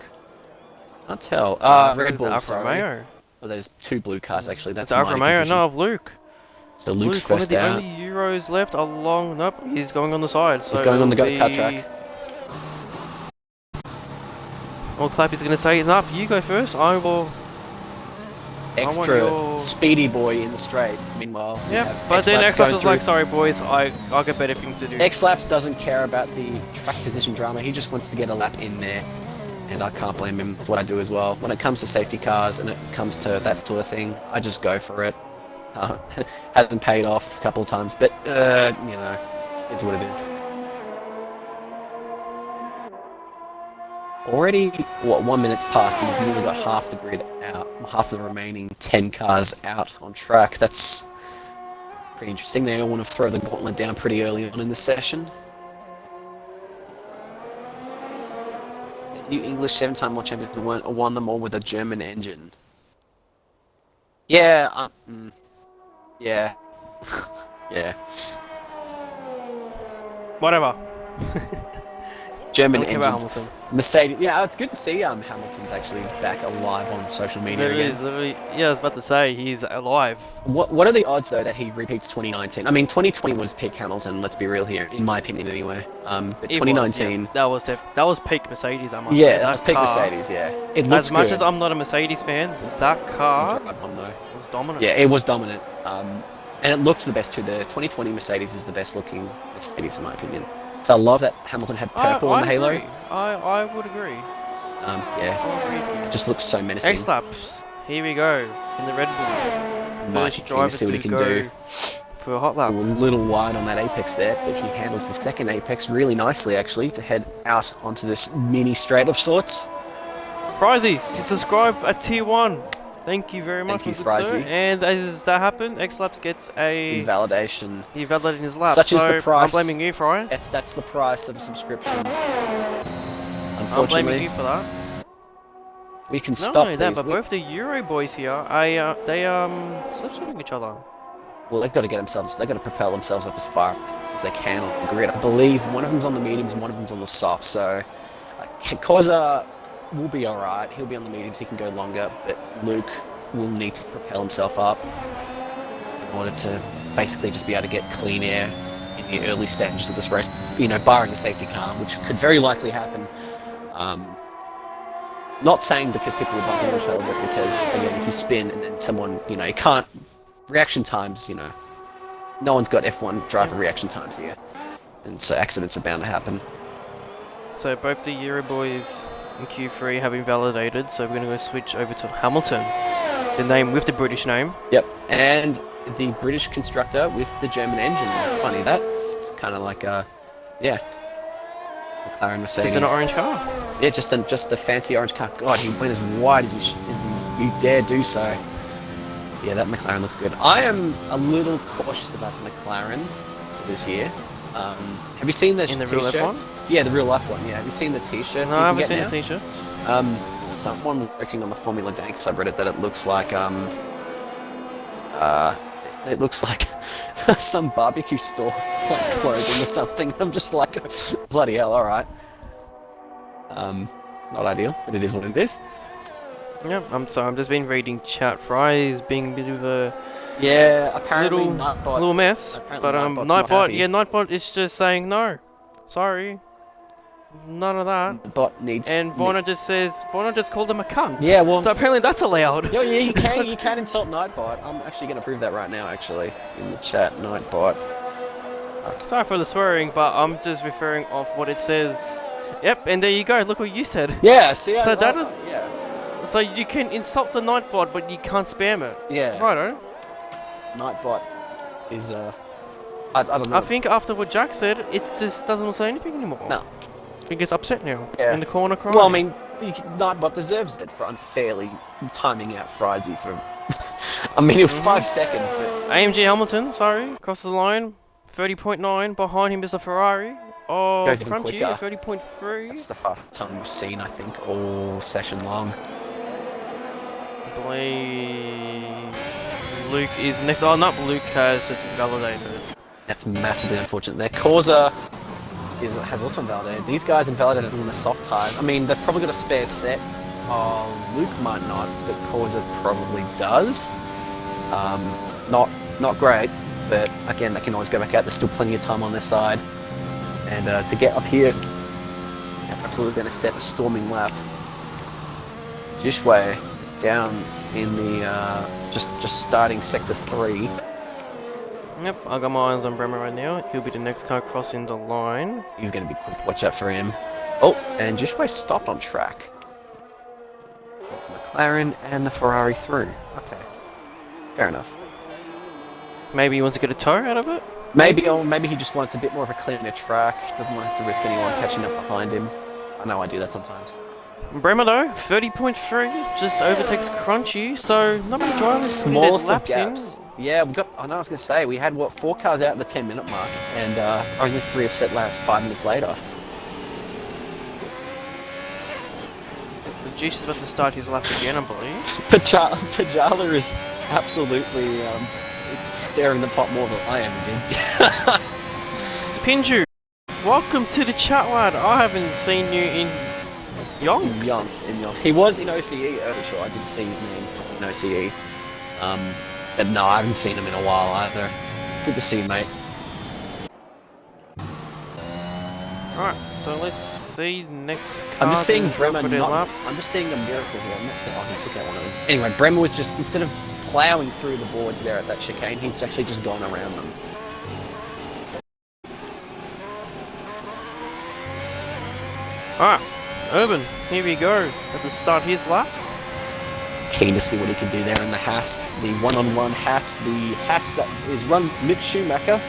Can't tell. Red Bull, Alfa sorry. Romeo. Well, there's 2 blue cars actually. That's It's Alfa my Romeo, confusion. no, of Luke. So Luke's Luke, one of first the out. only Euros left along... Nope, he's going on the side. So He's going on the it'll go-kart be- track. Well, Clappy's going to say, nope, you go first. I will... Extra your- speedy boy in the straight. Meanwhile, we Yep, have but then X-Laps X-Laps going is like, through. sorry boys, I'll get better things to do. X-Laps doesn't care about the track position drama. He just wants to get a lap in there. And I can't blame him for what I do as well. When it comes to safety cars and it comes to that sort of thing, I just go for it. Hasn't paid off a couple of times, but, you know, it's what it is. Already, 1 minute's passed and we've nearly got half the grid out, half of the remaining 10 cars out on track. That's pretty interesting. They all want to throw the gauntlet down pretty early on in the session. New English 7-time world champions won them all with a German engine. Yeah, yeah. Yeah. Whatever. German Don't care about engines. Hamilton. Mercedes. Yeah, it's good to see Hamilton's actually back alive on social media There again. is literally, yeah, I was about to say, he's alive. What are the odds though that he repeats 2019? I mean, 2020 was peak Hamilton. Let's be real here, in my opinion, anyway. But It 2019, was, yeah, that was peak Mercedes, I must say. yeah, that was peak car, Mercedes. Yeah, it looks As much good. as I'm not a Mercedes fan, that car Drive one, though. was dominant. Yeah, it was dominant. And it looked the best too. The 2020 Mercedes is the best looking Mercedes in my opinion. So I love that Hamilton had purple on the halo. Agree. I would agree. Yeah, I would agree with you. it just looks so menacing. X-Laps, here we go, in the Red Bull. Mighty First King, driver see what he to can go do. for a hot lap. A little wide on that apex there, but he handles the second apex really nicely actually to head out onto this mini straight of sorts. Prizey, subscribe at tier 1. Thank you very much, Thank you, my good sir. Frizzy. And as that happened, X-Laps gets a... Invalidation. He validated his lap. Such is so the price. I'm blaming you, Fry. That's the price of a subscription. I'm Unfortunately, blaming you for that. we can Not stop only that, these. but both the Euro boys here, they slipstreaming each other. Well, they've got to they've got to propel themselves up as far as they can on the grid. I believe one of them's on the mediums and one of them's on the soft. So, Koza will be alright. He'll be on the mediums. He can go longer, but Luke will need to propel himself up in order to basically just be able to get clean air in the early stages of this race. You know, barring a safety car, which could very likely happen. Not saying because people will bump into each other, but because again, if you spin and then someone, you know, you can't. Reaction times, you know, no one's got F1 driver reaction times here, and so accidents are bound to happen. So both the Euro boys in Q3 have been validated, so we're going to go switch over to Hamilton. The name with the British name. Yep, and the British constructor with the German engine. Funny that. It's kind of like yeah, McLaren Mercedes. It's an orange car. Yeah, just a fancy orange car. God, he went as wide as you dare do so. Yeah, that McLaren looks good. I am a little cautious about the McLaren this year. Have you seen the In the real life t-shirts? Yeah, the real life one. Yeah, have you seen the t-shirts? No, you I can haven't get seen now? the t-shirts. Someone working on the Formula Dank subreddit that it looks like it looks like some barbecue store like clothing or something. I'm just like, bloody hell, alright. Not ideal, but it is what it is. Yep, I'm sorry, I'm just been reading chat. Fry's being a bit of a Yeah, apparently little mess. apparently But Nightbot's not Nightbot, happy. yeah, Nightbot is just saying no. Sorry. None of that. Bot needs. And Vorna just called him a cunt. Yeah, well. So apparently that's allowed. Yeah, you can insult Nightbot. I'm actually going to prove that right now, actually, in the chat. Nightbot. Okay. Sorry for the swearing, but I'm just referring off what it says. Yep, and there you go. Look what you said. Yeah, see, So that is- yeah, So you can insult the Nightbot, but you can't spam it. yeah. Righto. Nightbot is I don't know. I think after what Jack said, it just doesn't say anything anymore. No. He gets upset now. Yeah. In the corner crying. Well, I mean, Nightbot deserves it for unfairly timing out Frizy for. I mean, it was 5 seconds, but AMG Hamilton, sorry, crosses the line. 30.9. Behind him is a Ferrari. Oh, Goes even Crunchy quicker. at 30.3. that's the fastest time we've seen, I think, all session long. I believe Luke is next. Oh, not Luke has just invalidated. That's massively unfortunate. Their Corsa has also invalidated. These guys invalidated on the soft tires. I mean, they've probably got a spare set. Luke might not, but Corsa probably does. Not great, but again, they can always go back out. There's still plenty of time on their side. And to get up here, absolutely going to set a storming lap. Jishway is down in the just starting sector 3. Yep, I got my eyes on Bremer right now. He'll be the next car crossing the line. He's going to be quick. Watch out for him. Oh, and Jishway stopped on track. McLaren and the Ferrari through. Okay, fair enough. Maybe he wants to get a tow out of it. Maybe he just wants a bit more of a cleaner track. Doesn't want to have to risk anyone catching up behind him. I know I do that sometimes. Bremer though, 30.3, just overtakes Crunchy, so not many drivers putting their Smallest of laps gaps. in. Yeah, we've got. I know. I was going to say we had 4 cars out at the 10-minute mark, and only 3 have set laps 5 minutes later. The Juice is about to start his lap again, I believe. Pajala is absolutely stirring the pot more than I ever did. Pinju, welcome to the chat, lad. I haven't seen you in Yonks. Yonks. He was in OCE earlier, sure. I did see his name in OCE. But no, I haven't seen him in a while either. Good to see you, mate. Alright, so let's see next car. I'm just seeing didn't go Bremer for their lap. I'm just seeing a miracle here. I'm not saying he took out one of them. Anyway, Bremer was just, instead of ploughing through the boards there at that chicane, he's actually just gone around them. Alright, Urban, here we go. At the start his lap. Keen to see what he can do there in the Haas, the one-on-one Haas, the Haas that is run Mick Schumacher.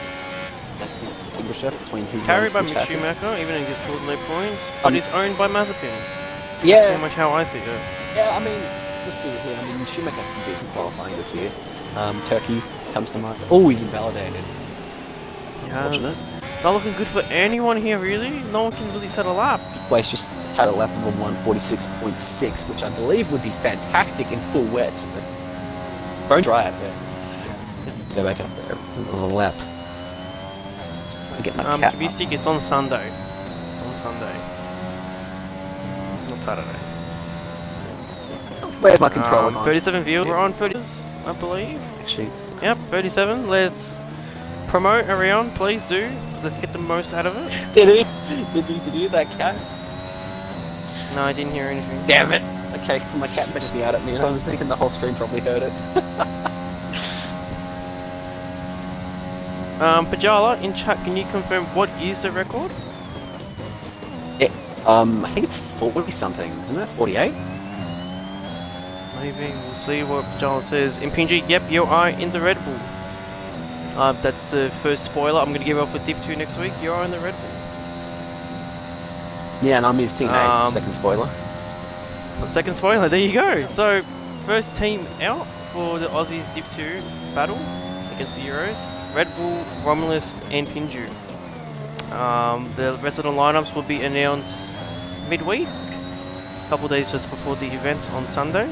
That's the distinguisher between who Carried runs by which Mick Haas's. Schumacher, even if he scores no points. But he's owned by Mazepin. That's Yeah, pretty much how I see it. yeah. I mean, let's be real. I mean, Schumacher had decent qualifying this year. Turkey comes to mind. Always invalidated. That's unfortunate. Not looking good for anyone here, really. No one can really set a lap. Place just had a lap of a 146.6, which I believe would be fantastic in full wets, but it's bone dry out there. Go back up there. It's another lap. Just trying to get my cat up. Kubistik, it's on Sunday. It's on Sunday. Not Saturday. Where's my controller gone? 37 views. We're on 30, I believe. Actually, Yep, 37. Let's promote around, please do. Let's get the most out of it. did you hear that cat? No, I didn't hear anything. Damn it! Okay, my cat bitches me out at me, and I was thinking the whole stream probably heard it. Pajala, in chat, can you confirm what is the record? I think it's 40 something, isn't it? 48? Maybe we'll see what Pajala says. Impinji, yep, you are in the Red Bull. That's the first spoiler I'm going to give off with Div 2 next week. You are in the Red Bull. Yeah, and I'm using a second spoiler. Second spoiler, there you go. So, first team out for the Aussies Div 2 battle against the Euros. Red Bull, Romulus, and Pinju. The rest of the lineups will be announced midweek, a couple days just before the event on Sunday.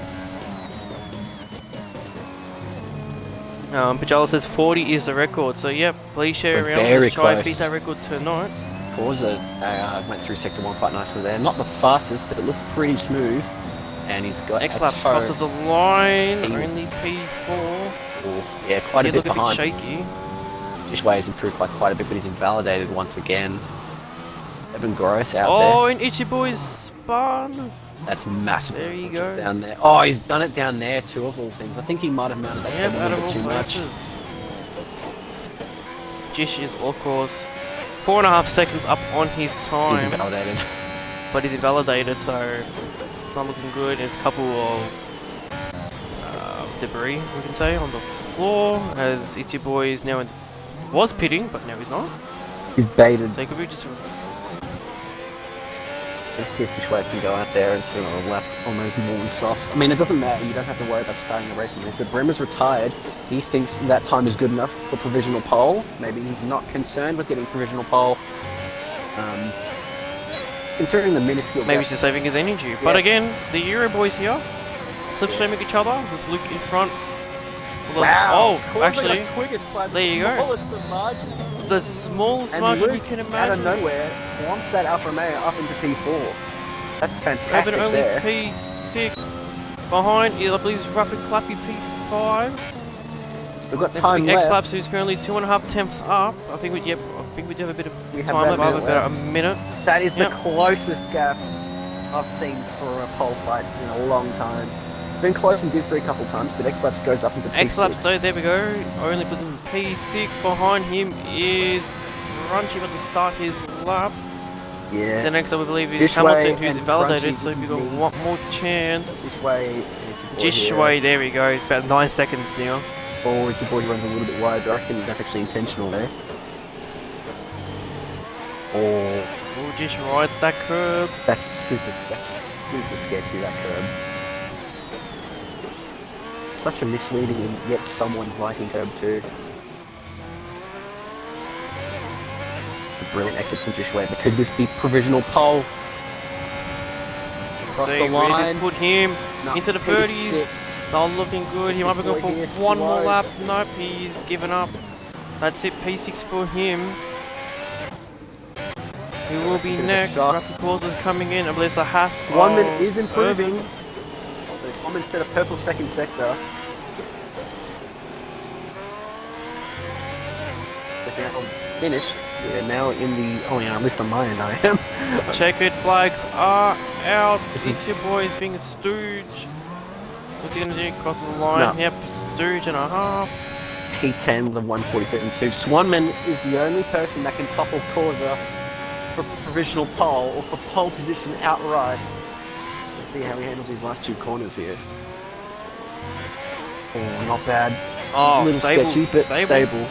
Pajala says 40 is the record, so yep, please share around. Very Try and close. beat that record tonight. Forza went through sector 1 quite nicely there. Not the fastest, but it looked pretty smooth. And he's got X-Lap a toe. crosses the line, only P4. Yeah, quite a bit look behind. A bit shaky. Dishway has improved by quite a bit, but he's invalidated once again. Evan Gross out Oh, there. and Itchy Boy's spun. That's massive. There you go. Down there. Oh, he's done it down there too, of all things. I think he might have mounted that Yep, cable a out little of bit too all much. places. Jish is of course 4.5 seconds up on his time. He's invalidated. But he's invalidated, so not looking good. It's a couple of debris, we can say, on the floor. As Itchy Boy is now was pitting, but now he's not. He's baited. So he could be just. Let's see if Dishway can go out there and see another lap on those Morn softs. I mean, it doesn't matter. You don't have to worry about starting the race in these. But Bremer's retired. He thinks that time is good enough for provisional pole. Maybe he's not concerned with getting provisional pole. Considering the minuscule Maybe gap. he's just saving his energy. But again, the Euro boys here slipstreaming each other with Luke in front. Wow! Oh, actually, quickest by the there you go. smallest of margins. The smallest And margin you Luke, can out imagine. of nowhere, wants that Alfa Romeo up into P4. That's fantastic Having only there. P6 behind, I believe, Rapid Clappy P5. Still got Next time week, left. X-Laps, who's currently 2.5 temps up. I think we do have a bit of We have time about left. a minute About left. a minute. That is Yep. the closest gap I've seen for a pole fight in a long time. Been close in Div 3 a couple times, but X-Laps goes up into P6. X-Laps though, there we go. Only puts him P6. Behind him is Crunchy about to start his lap. Yeah. The next up, I believe, is Dishway Hamilton, who's and invalidated. Crunchy So if you got needs- one more chance. Dishway, it's a boy Dishway, there we go. About 9 seconds now. Oh, it's a boy who runs a little bit wide, but I reckon that's actually intentional there. Oh, Oh, Dish rides that curb. that's super sketchy, that curb. Such a misleading and yet somewhat inviting curb too. It's a brilliant exit from Dishway, but could this be provisional pole? Across See, the we line. just put him No, into the 30s. P6. Not looking good. He It's might be a going boy for here, one more slow. lap. Nope, he's given up. That's it, P6 for him. He will That's a be bit of a next. shock. Rapid Course is coming in. I believe it's a Haas. Swanman of is improving. Irvin. So Swanman set a purple second sector. But now finished. We're now in the... Oh yeah, at least on my end I am. Checkered flags are out. This It's is- your boy is being a stooge. What's he gonna do? Crosses the line. No. Yep, stooge and a half. P10, the 147.2. Swanman is the only person that can topple Corsa for provisional pole or for pole position outright. Let's see how he handles these last two corners here. Oh, not bad. Oh, A little stable, sketchy, but stable.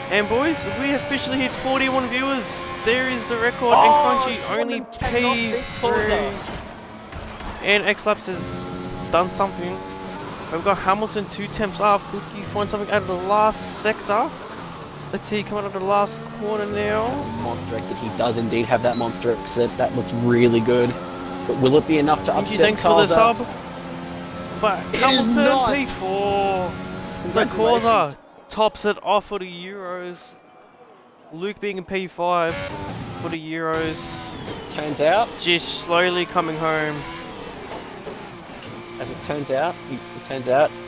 And boys, we officially hit 41 viewers. There is the record, Oh, and Crunchy Swanman only cannot beat Corsa. P3. And X-Laps has done something. We've got Hamilton 2 temps up. Could he find something out of the last sector? Let's see, coming out of the last corner now. Monster exit. He does indeed have that monster exit. That looks really good. But will it be enough to Thank you, upset thanks for the Corsa? sub. But It is Hamilton not. P4. So Corsa Congratulations. tops it off for the Euros. Luke being in P5 for the Euros. Turns out, Just slowly coming home. as it turns out,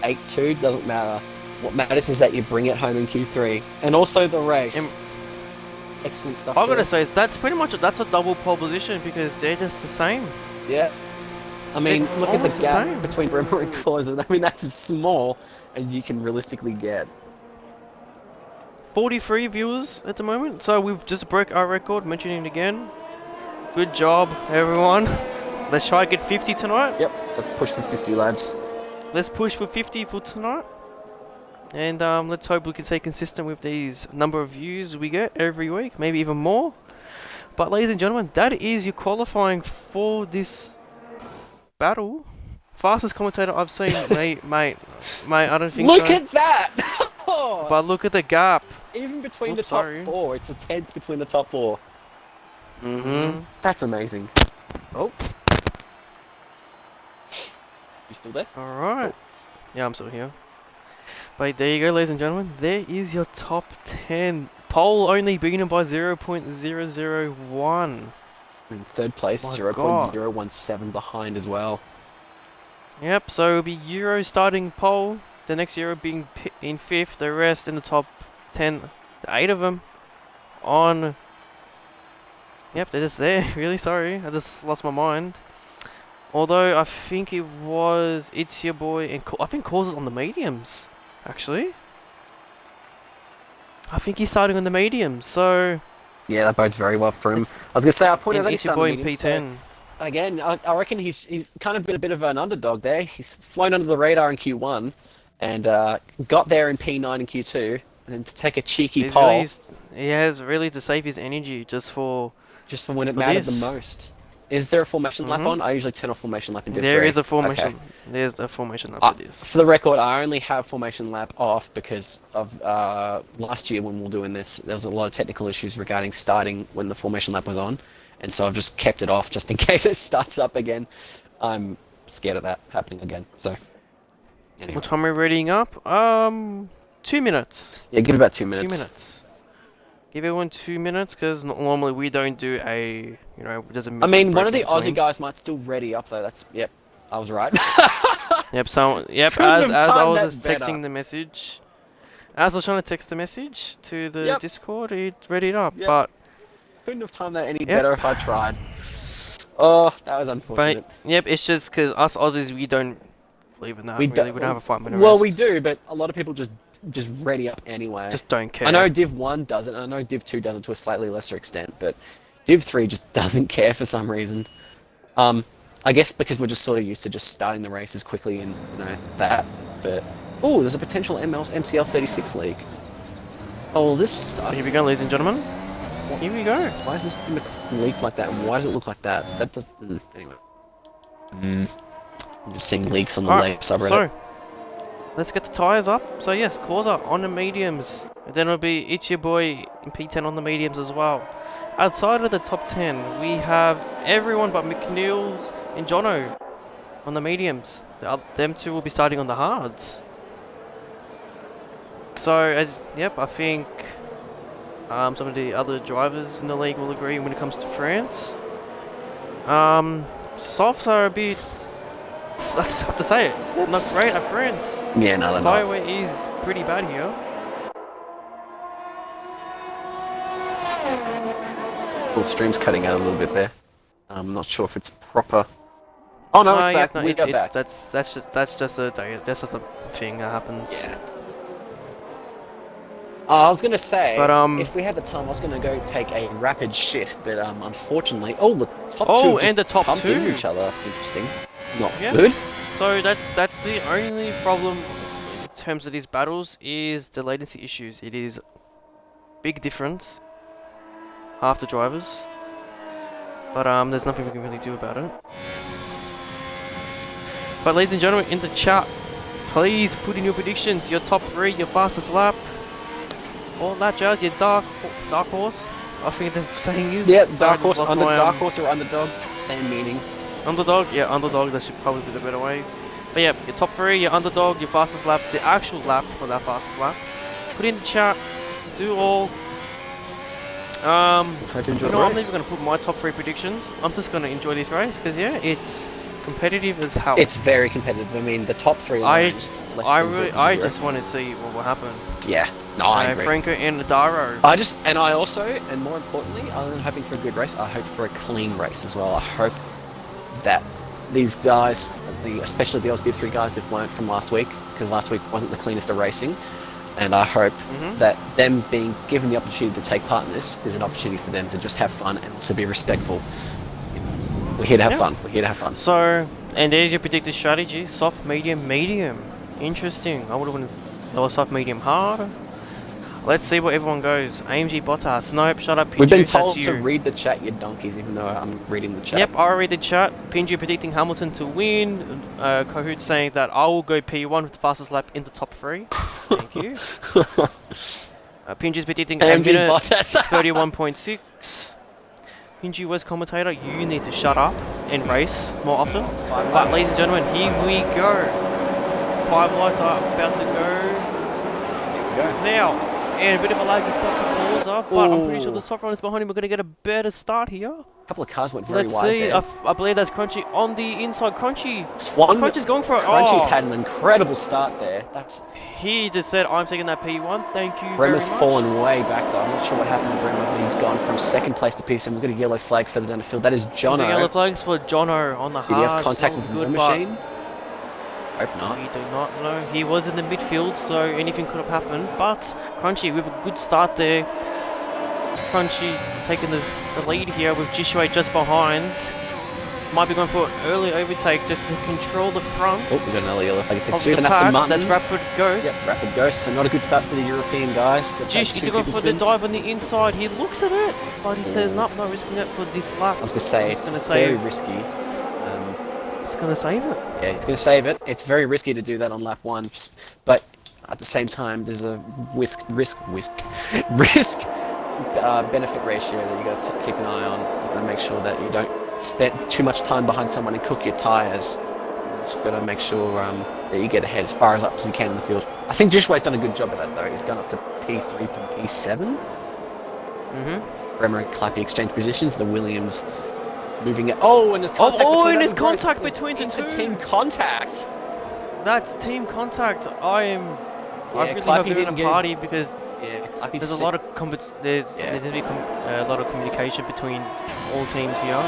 8-2 doesn't matter. What matters is that you bring it home in Q3. And also the race. Excellent stuff. I gotta there. say, that's pretty much that's a double pole position because they're just the same. Yeah. I mean, They're look at the almost the gap same. between Bremer and Corsa. I mean, that's as small as you can realistically get. 43 viewers at the moment, so we've just broke our record. Mentioning it again. Good job, everyone. Let's try and get 50 tonight. Yep, let's push for 50, lads. Let's push for 50 for tonight. And let's hope we can stay consistent with these number of views we get every week, maybe even more. But ladies and gentlemen, that is your qualifying for this battle. Fastest commentator I've seen, mate. I don't think Look so. at that! Oh, But look at the gap. even between the Oops, top sorry. 4, it's a 10th between the top 4. Mm-hmm. That's amazing. Oh. You still there? Alright. Yeah, I'm still here. But there you go, ladies and gentlemen. There is your top 10. Pole only beaten by 0.001. In third place, My 0.017 behind as well. Yep, so it'll be Euro starting pole. The next Euro being in 5th. The rest in the top 10. 8 of them on... Yep, they're just there. Really sorry. I just lost my mind. Although I think it was It's Your Boy and I think Causes on the mediums, actually. I think he's starting on the mediums, so Yeah, that bodes very well for him. I was gonna say, I pointed out It's he's Your Boy starting in medium, so P10. again, I reckon he's kind of been a bit of an underdog there. He's flown under the radar in Q1 and got there in P9 and Q2, and then to take a cheeky He's pole really, he has really to save his energy just for just for when it for mattered this. the most. Is there a formation lap Mhm. on? I usually turn off formation lap in Div 3. There is a formation. Okay. There's a formation up for this. For the record, I only have formation lap off because of last year when we were doing this, there was a lot of technical issues regarding starting when the formation lap was on, and so I've just kept it off just in case it starts up again. I'm scared of that happening again. So, anyway. What time are we readying up? 2 minutes. Yeah, give it about 2 minutes. 2 minutes. Give everyone 2 minutes, because normally we don't do a, there's a I mean, one of the break in Aussie between. guys might still ready up though. Yep, I was right. Yep, Couldn't as have I timed was that just better. texting the message, as I was trying to text the message to the Yep. Discord, it readied up, Yep. but Couldn't have timed that any Yep. better if I tried. Oh, that was unfortunate. yep, it's just because us Aussies, we don't believe in that, We really, don't- we don't have a 5 minute Well, rest. we do, but a lot of people just ready up anyway. Just don't care. I know Div 1 does it, and I know Div 2 does it to a slightly lesser extent, but Div 3 just doesn't care for some reason. I guess because we're just sort of used to just starting the races quickly and, that, but... Oh, there's a potential MCL 36 league. Oh, well, this sucks. Here we go, ladies and gentlemen. Here we go. Why is this leak like that, and why does it look like that? That does... anyway. I'm just seeing leaks on the Alright, subreddit. so let's get the tyres up. So yes, Corsa on the mediums. And then it'll be It's Your Boy in P10 on the mediums as well. Outside of the top 10, we have everyone but McNeils and Jono on the mediums. Them two will be starting on the hards. So, I think some of the other drivers in the league will agree when it comes to France. Softs are a bit... I just have to say it. They're not great at France. Yeah, no, no, no. Highway is pretty bad here. Well, the stream's cutting out a little bit there. I'm not sure if it's proper. Oh no, it's back. We are back. That's just a thing that happens. Yeah. I was gonna say, But, if we had the time, I was gonna go take a rapid shit, but unfortunately, the top Oh, two just and the top bumped two. into each other. Interesting. Not Yeah. good. So that's the only problem in terms of these battles is the latency issues. It is big difference. Half the drivers. But there's nothing we can really do about it. But ladies and gentlemen, in the chat, please put in your predictions, your top 3, your fastest lap. Or that judge, your dark horse. I think the saying is. Yeah, Sorry, I dark just horse, lost my, dark horse or underdog, same meaning. Underdog, yeah, underdog, that should probably be the better way. But yeah, your top 3, your underdog, your fastest lap, the actual lap for that fastest lap. Put in the chat, do all. Hope you enjoy You the know, I'm not race. even going to put my top 3 predictions. I'm just going to enjoy this race, because yeah, it's competitive as hell. It's very competitive. I mean, the top 3 I I just want to see what will happen. Yeah, no, I agree. Franco and Daro. And more importantly, other than hoping for a good race, I hope for a clean race as well. I hope that these guys, especially the Aussie Div 3 guys, they've learned from last week, because last week wasn't the cleanest of racing, and I hope that them being given the opportunity to take part in this is an opportunity for them to just have fun and also be respectful. We're here to have fun. We're here to have fun. So, and there's your predicted strategy: soft, medium, medium. Interesting. I would have went soft, medium, hard. Let's see where everyone goes. AMG Bottas. Nope, shut up, Pinju. We've been that's told you. to read the chat, you donkeys, even though I'm reading the chat. Yep, I read the chat. Pinju predicting Hamilton to win. Kahoot saying that I will go P1 with the fastest lap in the top 3. Thank you. Pinju's predicting a AMG minute Bottas. 31.6. Pinju West commentator, you need to shut up and race more often. 5 But laps. ladies and gentlemen, here we go. 5 lights are about to go Go. now. And a bit of a laggy start for Forza, but I'm pretty sure Ooh. the soft runners behind him are going to get a better start here. A couple of cars went very Let's wide see. there. I believe that's Crunchy on the inside. Crunchy. Swan. Crunchy's going for it. Crunchy's Oh, had an incredible start there. That's he just said, I'm taking that P1. Thank you Bremer's very much. fallen way back though. I'm not sure what happened to Bremer, but he's gone from second place to P7. We've got a yellow flag further down the field. That is The yellow Jono. flags for Jono on the Did he hard. have contact Sounds with the good, machine? Hope but not. we do not know. He was in the midfield, so anything could have happened. But Crunchy with a good start there. Crunchy taking the lead here with Joshua just behind. Might be going for an early overtake just to control the front. Oh, we've got another yellow flag. It's of excuse the and Aston pack. Martin. That's Rapid Ghost. Yep, Rapid Ghost. So not a good start for the European guys. They've had Jish, two he's going people for the spin. dive on the inside. He looks at it, but he says, nope, not risking it for this lap. I was going to say, He's it's gonna very save. risky. He's going to save it. Yeah, he's going to save it. It's very risky to do that on lap 1, but at the same time, there's a risk benefit ratio that you got to keep an eye on. You got to make sure that you don't spend too much time behind someone and cook your tires. Just got to make sure that you get ahead as far as you can in the field. I think Jishway's done a good job of that though. He's gone up to P3 from P7. Bremer and Clappy exchange positions. The Williams moving it. Oh, and there's contact between and there's them both. contact There's between the two. inter-team contact. That's team contact. I really Clappy hope they're in didn't a give- party because Yeah, Clappy's there's a sick. lot of there's Yeah. going to be a lot of communication between all teams here.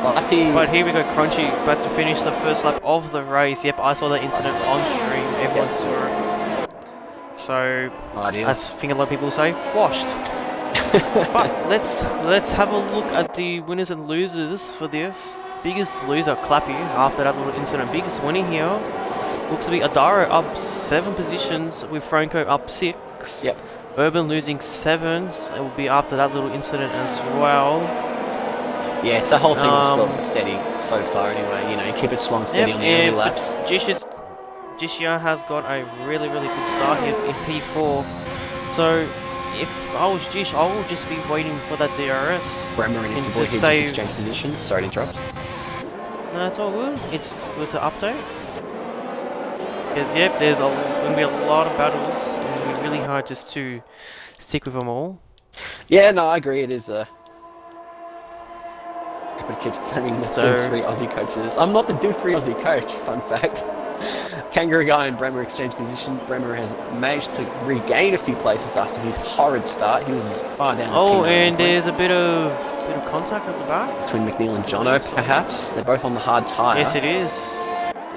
Clappy. But here we go, Crunchy about to finish the first lap of the race. Yep, I saw that incident on stream. Everyone saw it. So, Ideal. as I think a lot of people say, washed. But let's have a look at the winners and losers for this. Biggest loser, Clappy, after that little incident. Biggest winner here looks to be Adaro up 7 positions with Franco up 6. Yep. Urban losing 7. So it will be after that little incident as well. Yeah, it's the whole thing of slow Um, and steady so far anyway. You know, you keep it slow and steady on the early and laps. Jishia has got a really good start here in P4. So if I was Jish, I will just be waiting for that DRS. Bremer and and Interboy just who say- just exchange positions. Sorry to interrupt. No, it's all good. It's good to update. Because, yep, there's going to be a lot of battles. And it'll be really hard just to stick with them all. Yeah, no, I agree. It is but keeps blaming the So- Div 3 Aussie coaches. I'm not the Div 3 Aussie coach, fun fact. Kangaroo Guy and Bremer exchange position. Bremer has managed to regain a few places after his horrid start. He was as far down as Oh, P9 and point. there's a bit of contact at the back. Between McNeil and Jono, perhaps. They're both on the hard tyre. Yes, it is.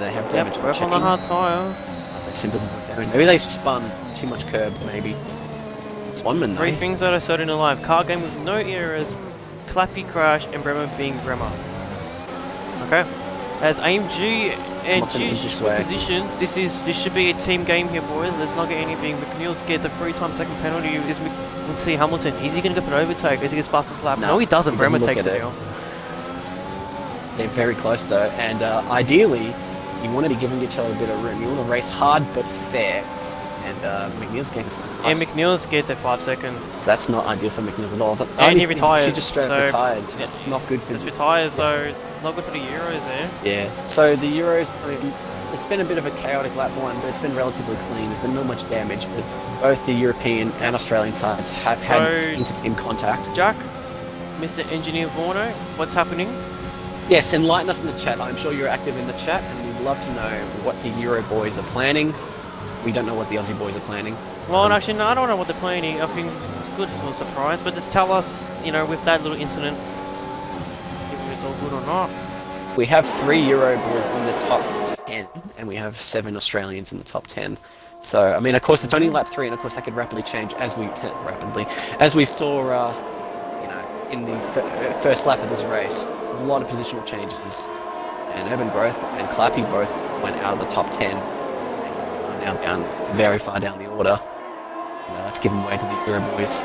They have Yep, damage on both on the checking. hard tyre. They seem to maybe they spun too much curb, maybe. Swanman, Three nice. things that are certain in life. Car game with no errors, Clappy crash, and Bremer being Bremer. Okay. As AMG and What's an Jish English switch way? positions, this should be a team game here, boys. Let's not get anything. McNeil's get the 3-time second penalty. Let's see Hamilton. Is he going to go for an overtake? Is he going to fastest lap? No, he doesn't. he Bremer doesn't look takes at it it. now. They're very close though, and ideally, you want to be giving each other a bit of room. You want to race hard but fair, and McNeil's getting to And McNeil's get at 5 seconds. so that's not ideal for McNeil at all. And he He retires, just straight so- up retired, so that's not good for Just retires, so not good for the Euros there. Yeah, so the Euros, I mean, it's been a bit of a chaotic lap 1, but it's been relatively clean. There's been not much damage, but both the European and Australian sides have had So- inter-team contact. Jack, Mr. Engineer Vorno, what's happening? Yes, enlighten us in the chat. I'm sure you're active in the chat, and we'd love to know what the Euro boys are planning. We don't know what the Aussie boys are planning. Well, and actually, no, I don't know what they're planning. I think it's good for a surprise, but just tell us, you know, with that little incident, if it's all good or not. We have 3 Euro boys in the top 10, and we have 7 Australians in the top 10. So, I mean, of course, it's only lap 3, and of course, that could rapidly change as we saw, you know, in the first lap of this race. A lot of positional changes, and Urban Growth and Clappy both went out of the top 10, and are now down very far down the order. You know, that's given way to the Euro boys.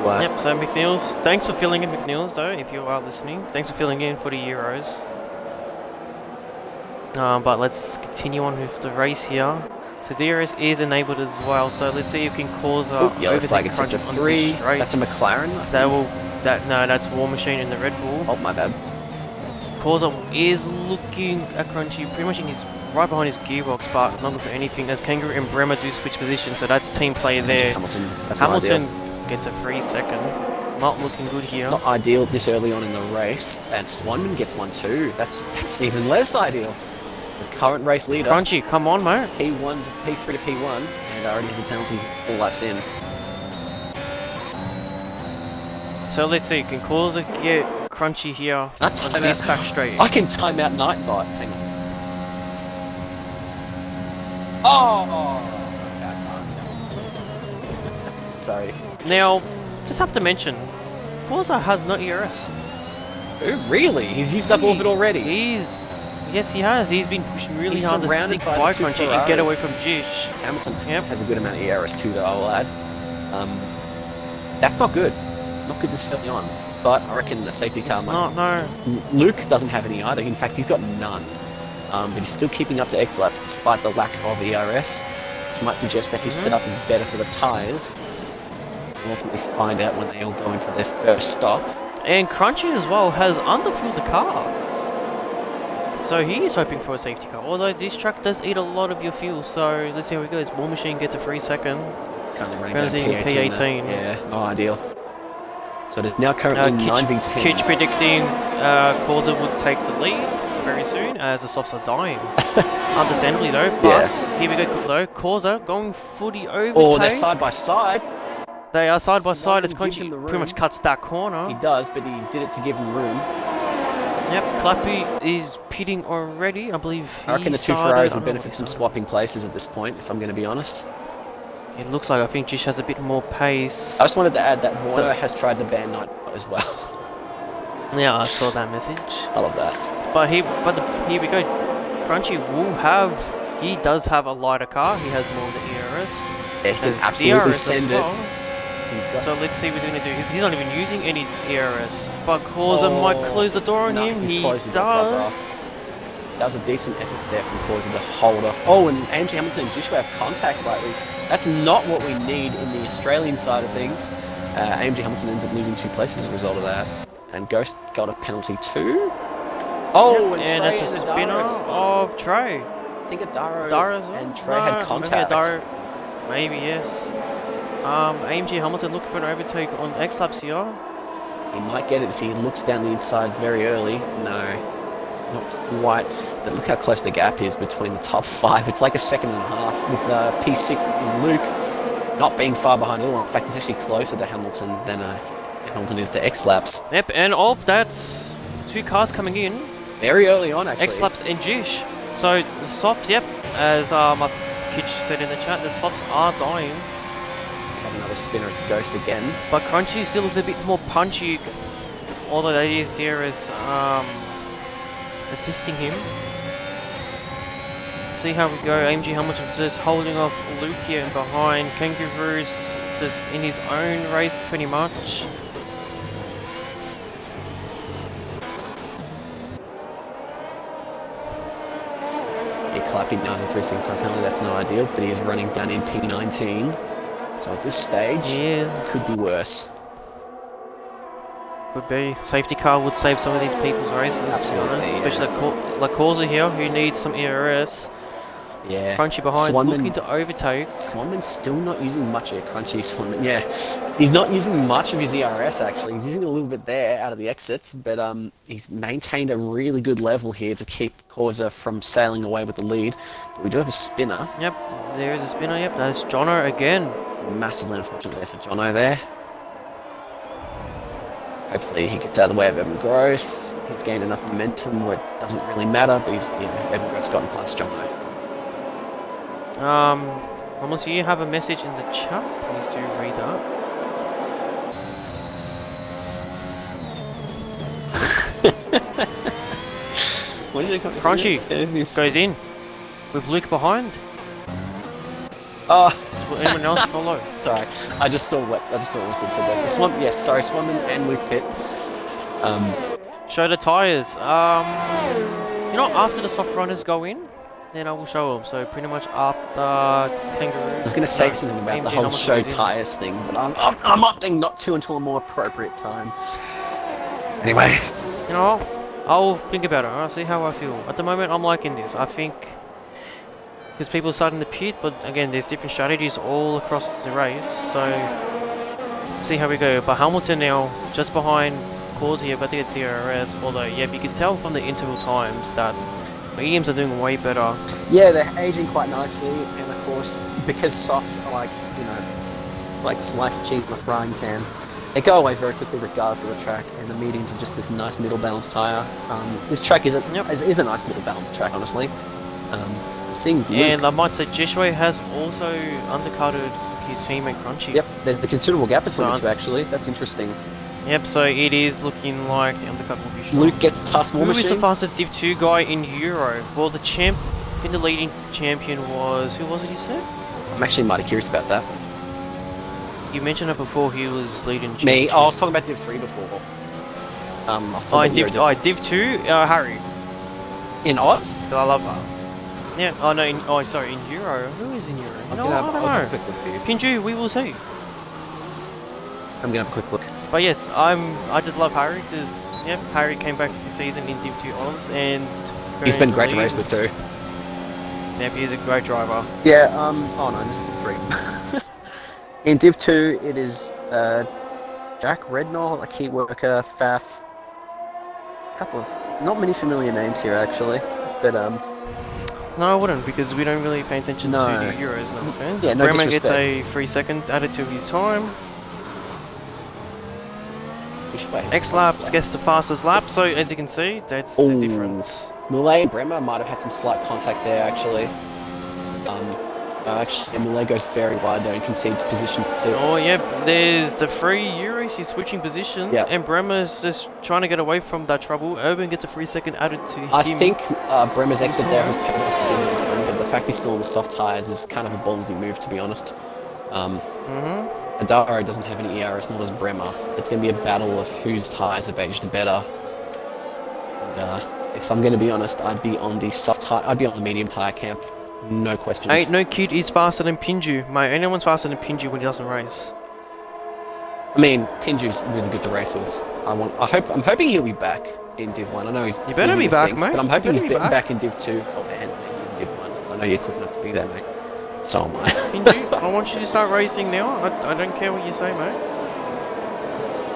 What? Yep, so McNeil's. Thanks for filling in, McNeil's, though, if you are listening. Thanks for filling in for the Euros. But let's continue on with the race here. So DRS is enabled as well, so let's see if we can cause a Yellow flag in overtake sector crunch on 3. the straight. That's a McLaren. I That think. will, no, that's War Machine in the Red Bull. Oh, my bad. Causa is looking at Crunchy pretty much in his right behind his gearbox, but not good for anything as Kangaroo and Bremer do switch positions, so that's team play there. Hamilton. That's not Hamilton ideal. gets a free second. Not looking good here. Not ideal this early on in the race. And Swanman gets 1-2. That's even less ideal. The current race leader. Crunchy, come on, mate. P1 to P3 to P1, and already has a penalty 4 laps in. So let's see, can Causa get Crunchy here That's on this back straight? I can time out Nightbot. Hang on. Oh! Sorry. Now, just have to mention, Causa has no ERS. Oh, really? He's used up all of it already. Yes, he has. He's been pushing really He's hard to surrounded stick by the by two Crunchy and get away Ferraris. from Jish. Hamilton Yep. has a good amount of ERS too, though, I'll add. That's not good. Not good this early on. But I reckon the safety car It's might. not, no. Luke doesn't have any either. In fact, he's got none. But he's still keeping up to X laps despite the lack of ERS, which might suggest that his setup is better for the tyres. We'll ultimately find out when they all go in for their first stop. And Crunchy as well has underfueled the car. So he is hoping for a safety car. Although this truck does eat a lot of your fuel, so let's see how it goes. War Machine gets a free second. It's currently running down Benzene P18. P18. Yeah, not ideal. So it is now currently 9v10. Kitch predicting Causa would take the lead very soon as the softs are dying. Understandably though, but here we go though. Causa going for the overtake. Oh, they're side by side. They are side by side as Swanman gives him Crunchy the pretty room. much cuts that corner. He does, but he did it to give him room. Yep, Clappy is pitting already. I believe he I reckon the two started- Ferraris I would don't know benefit what from he started. swapping places at this point, if I'm going to be honest. It looks like I think Jish has a bit more pace. I just wanted to add that Warner has tried to ban Nightbot as well. Yeah, I saw that message. I love that. But here we go. Crunchy will have. He does have a lighter car. He has more of the ERS. Yeah, he can Has absolutely DRS as send it. well. He's got So let's see what he's going to do. He's not even using any ERS. But Causa might close the door on no, him. he's He closed, he got proper does. off. That was a decent effort there from Causa to hold off. Oh, and AMG Hamilton and Joshua have contact slightly. That's not what we need in the Australian side of things. AMG Hamilton ends up losing 2 places as a result of that. And Ghost got a penalty too. Oh, and And Trey it's a and spinner Adaro. of Trey. I think Adaro Dara as well? and Trey No, had maybe contact. Adaro. Maybe, yes. AMG Hamilton looking for an overtake on X-Laps here. He might get it if he looks down the inside very early. No, not quite. But look how close the gap is between the top 5. It's like a second and a half with P6 and Luke not being far behind at all. In fact, he's actually closer to Hamilton than Hamilton is to X-Laps. Yep, and that's 2 cars coming in. Very early on, actually. X-Laps and Jish. So the softs, yep, as my Kitch said in the chat, the softs are dying. Have another spinner, it's Ghost again. But Crunchy still looks a bit more punchy, although that is DRS assisting him. See how we go. AMG Hamilton just holding off Luke here and behind. Kangaroo's just in his own race pretty much. Clapping 93 time penalty, that's not ideal, but he's running down in P19. So at this stage, Yeah, could be worse. could be. Safety car would save some of these people's races, to be Absolutely, honest. yeah. Especially like Causa here, who needs some ERS. Yeah. Crunchy behind, Swanman- looking to overtake. Swanman's still not using much of Crunchy Swanman. Yeah, he's not using much of his ERS actually. He's using a little bit there out of the exits, but he's maintained a really good level here to keep Causa from sailing away with the lead. But we do have a spinner. Yep, there is a spinner. Yep, that is Jono again. Massively unfortunate there for Jono there. Hopefully he gets out of the way of Evan Growth. He's gained enough momentum where it doesn't really matter, but Evan Growth's gotten past Jono. Unless you have a message in the chat, please do read that. What did you come Crunchy goes in with Luke behind. Oh, Will anyone else follow? Sorry, I just saw what was being said there. So Swanman and Luke Pitt. Show the tyres. After the soft runners go in, then I will show them. So pretty much after Kangaroo. I was going to say something about the whole show tyres thing, but I'm opting not to until a more appropriate time. Anyway. You know what? I'll think about it. I'll see how I feel. At the moment, I'm liking this. I think because people are starting to pit, but again, there's different strategies all across the race. So see how we go. But Hamilton now just behind Causey, about to get DRS. Although, yeah, you can tell from the interval times that mediums are doing way better. Yeah, they're aging quite nicely, and of course, because softs are like sliced cheese in a frying pan, they go away very quickly regardless of the track, and the mediums are just this nice middle balanced tyre. This track is a nice middle balanced track, honestly. Seems Luke. And I might say Jeshua has also undercutted his teammate Crunchy. Yep, there's a considerable gap between the two actually. That's interesting. Yep, so it is looking like the undercut will be strong. Luke gets past War Machine. Who is the fastest Div 2 guy in Euro? Well, I think the leading champion was... Who was it you said? I'm actually mighty curious about that. You mentioned it before, he was leading champion. Me? Oh, I was talking about Div 3 before. Div 2? Harry. In Oz? I love that. Yeah, in Euro. Who is in Euro? I don't know. Pinju, we will see. I'm gonna have a quick look. But yes, I just love Harry because Harry came back this season in Div 2 Oz and he's been great to race with too. Yep, he's a great driver. Yeah. Oh no, this is Div 3. In Div 2, it is Jack Redknapp, a key worker, Faf. A couple of not many familiar names here actually, but No, I wouldn't because we don't really pay attention to the Euros. No offense. Yeah, no Bremer disrespect. gets a 3 second added to his time. X-Laps gets the fastest lap, so as you can see, that's the difference. Millet and Bremer might have had some slight contact there, actually. Millet goes very wide there and concedes positions too. Oh, yep, there's the 3 Euros, he's switching positions, and Bremer's just trying to get away from that trouble. Urban gets a 3 second added to him. I think Bremer's exit there has paid off for his friend, but the fact he's still on the soft tyres is kind of a ballsy move, to be honest. Adaro doesn't have any ERS, nor does Bremer. It's going to be a battle of whose tyres have aged better. And, if I'm going to be honest, I'd be on the medium tyre camp. No questions. Ain't no kid is faster than Pinju. Mate, anyone's faster than Pinju when he doesn't race. I mean, Pinju's really good to race with. I'm hoping he'll be back in Div 1. I know he's You better be back, things, mate. but I'm hoping he's back in Div 2. Oh, and maybe in Div 1. I know you're quick enough to be there, mate. So am I. Pinju, I want you to start racing now. I don't care what you say, mate.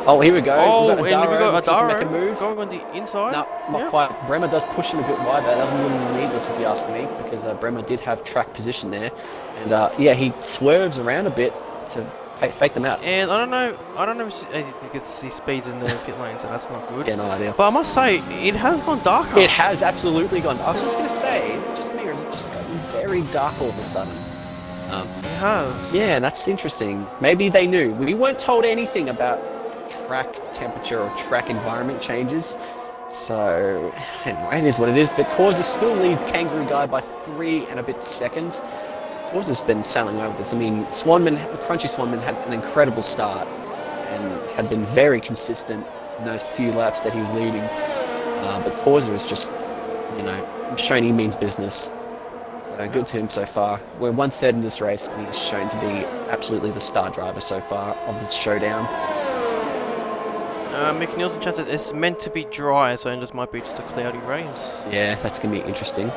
Oh, here we go. Oh, we've got Adaro to make a move. going on the inside. No, not quite. Bremer does push him a bit wide. That was a little needless, if you ask me, because Bremer did have track position there, and he swerves around a bit to fake them out. And I don't know if he speeds in the pit lane, so that's not good. Yeah, no idea. But I must say, it has gone darker. It has absolutely gone. I was just gonna say, is it just me or is it just gotten very dark all of a sudden? It has. Yeah, that's interesting. Maybe they knew. We weren't told anything about track temperature or track environment changes. So, anyway, it is what it is. But Causa still leads Kangaroo Guy by 3 and a bit seconds. Causa's been sailing over this. I mean, Crunchy Swanman had an incredible start and had been very consistent in those few laps that he was leading. But Causa is just, showing he means business. So good to him so far. We're 1/3 in this race, and he's shown to be absolutely the star driver so far of this showdown. Mick Nielsen chat says it's meant to be dry, so this might be just a cloudy race. Yeah, that's going to be interesting.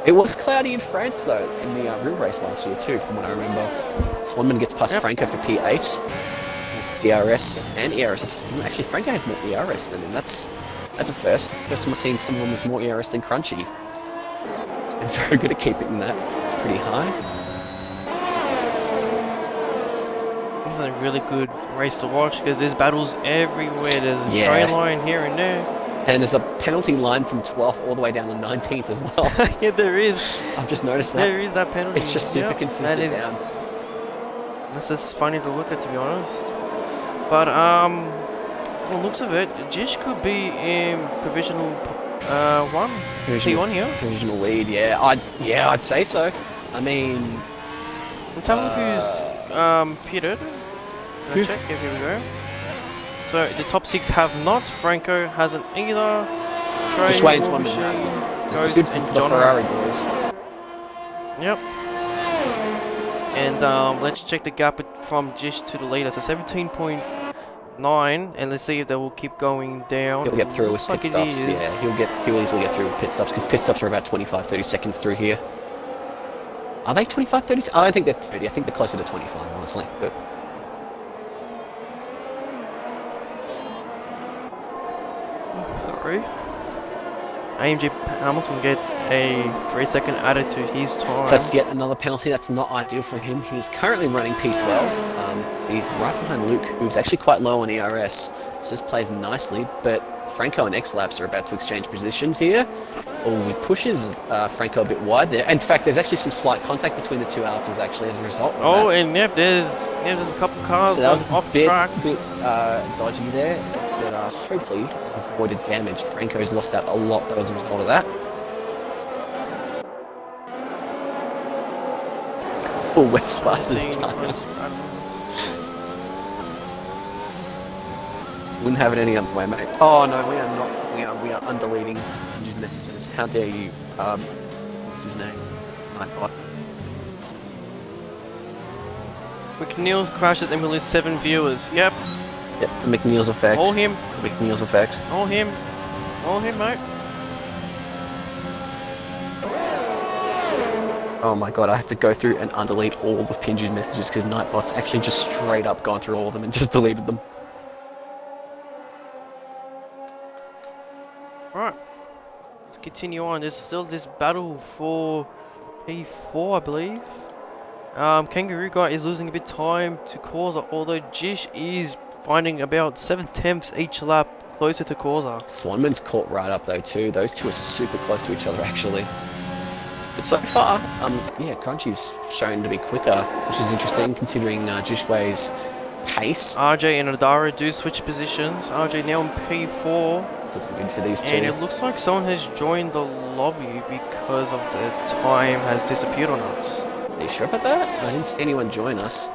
It was cloudy in France, though, in the real race last year, too, from what I remember. Swanman gets past Franco for P8. With DRS and ERS system. Actually, Franco has more ERS than him. That's a first. It's the first time I've seen someone with more ERS than Crunchy. And very good at keeping that pretty high. This is a really good race to watch because there's battles everywhere. There's a train line here and there. And there's a penalty line from 12th all the way down to 19th as well. Yeah, there is. I've just noticed that. There is that penalty. It's just super consistent down. This is funny to look at, to be honest. But, from the looks of it, Jish could be in provisional 1. P1 here. Provisional lead, yeah. I'd say so. I mean, Let's have a look who's pitted. Can I check? Yeah, here we go. So the top 6 have not. Franco hasn't either. Just Trey, waiting War one minute. Machine, This is Ghost, good for and the Jono. Ferrari boys. Yep. And let's check the gap from Jish to the leader. So 17.9, and let's see if they will keep going down. He'll get through with Looks pit like it stops. is. Yeah, he'll easily get through with pit stops because pit stops are about 25-30 seconds through here. Are they 25-30? I don't think they're 30. I think they're closer to 25, honestly. But Sorry. AMG Hamilton gets a 3-second added to his time. so that's yet another penalty. That's not ideal for him. He's currently running P12. He's right behind Luke, who's actually quite low on ERS. So this plays nicely, but Franco and X-Labs are about to exchange positions here. Oh, he pushes Franco a bit wide there. In fact, there's actually some slight contact between the two alphas actually as a result of Oh, that. and yep, there's a couple cars So that was off a bit track. dodgy there, but hopefully avoided damage. Franco's lost out a lot though as a result of that. Full West fastest Seeing time. close battles. Wouldn't have it any other way, mate. Oh no, we are not. We are undeleting news messages. How dare you? What's his name? Nightbot. McNeil crashes and we lose 7 viewers. Yep, Yep, the McNeil's effect. all him, The McNeil's effect. all him, mate. Oh my god, I have to go through and undelete all the Pinju's messages because Nightbot's actually just straight up gone through all of them and just deleted them. Right, let's continue on. There's still this battle for P4, I believe. Kangaroo Guy is losing a bit of time to Causa, although Jish is finding about 7 tenths each lap closer to Causa. Swanman's caught right up though too. Those two are super close to each other actually. But so far, yeah, Crunchy's shown to be quicker, which is interesting considering Jishwei's pace. RJ and Adara do switch positions. RJ now in P4. It's looking good for these two. And it looks like someone has joined the lobby because of the time has disappeared on us. Are you sure about that? I didn't see anyone join us.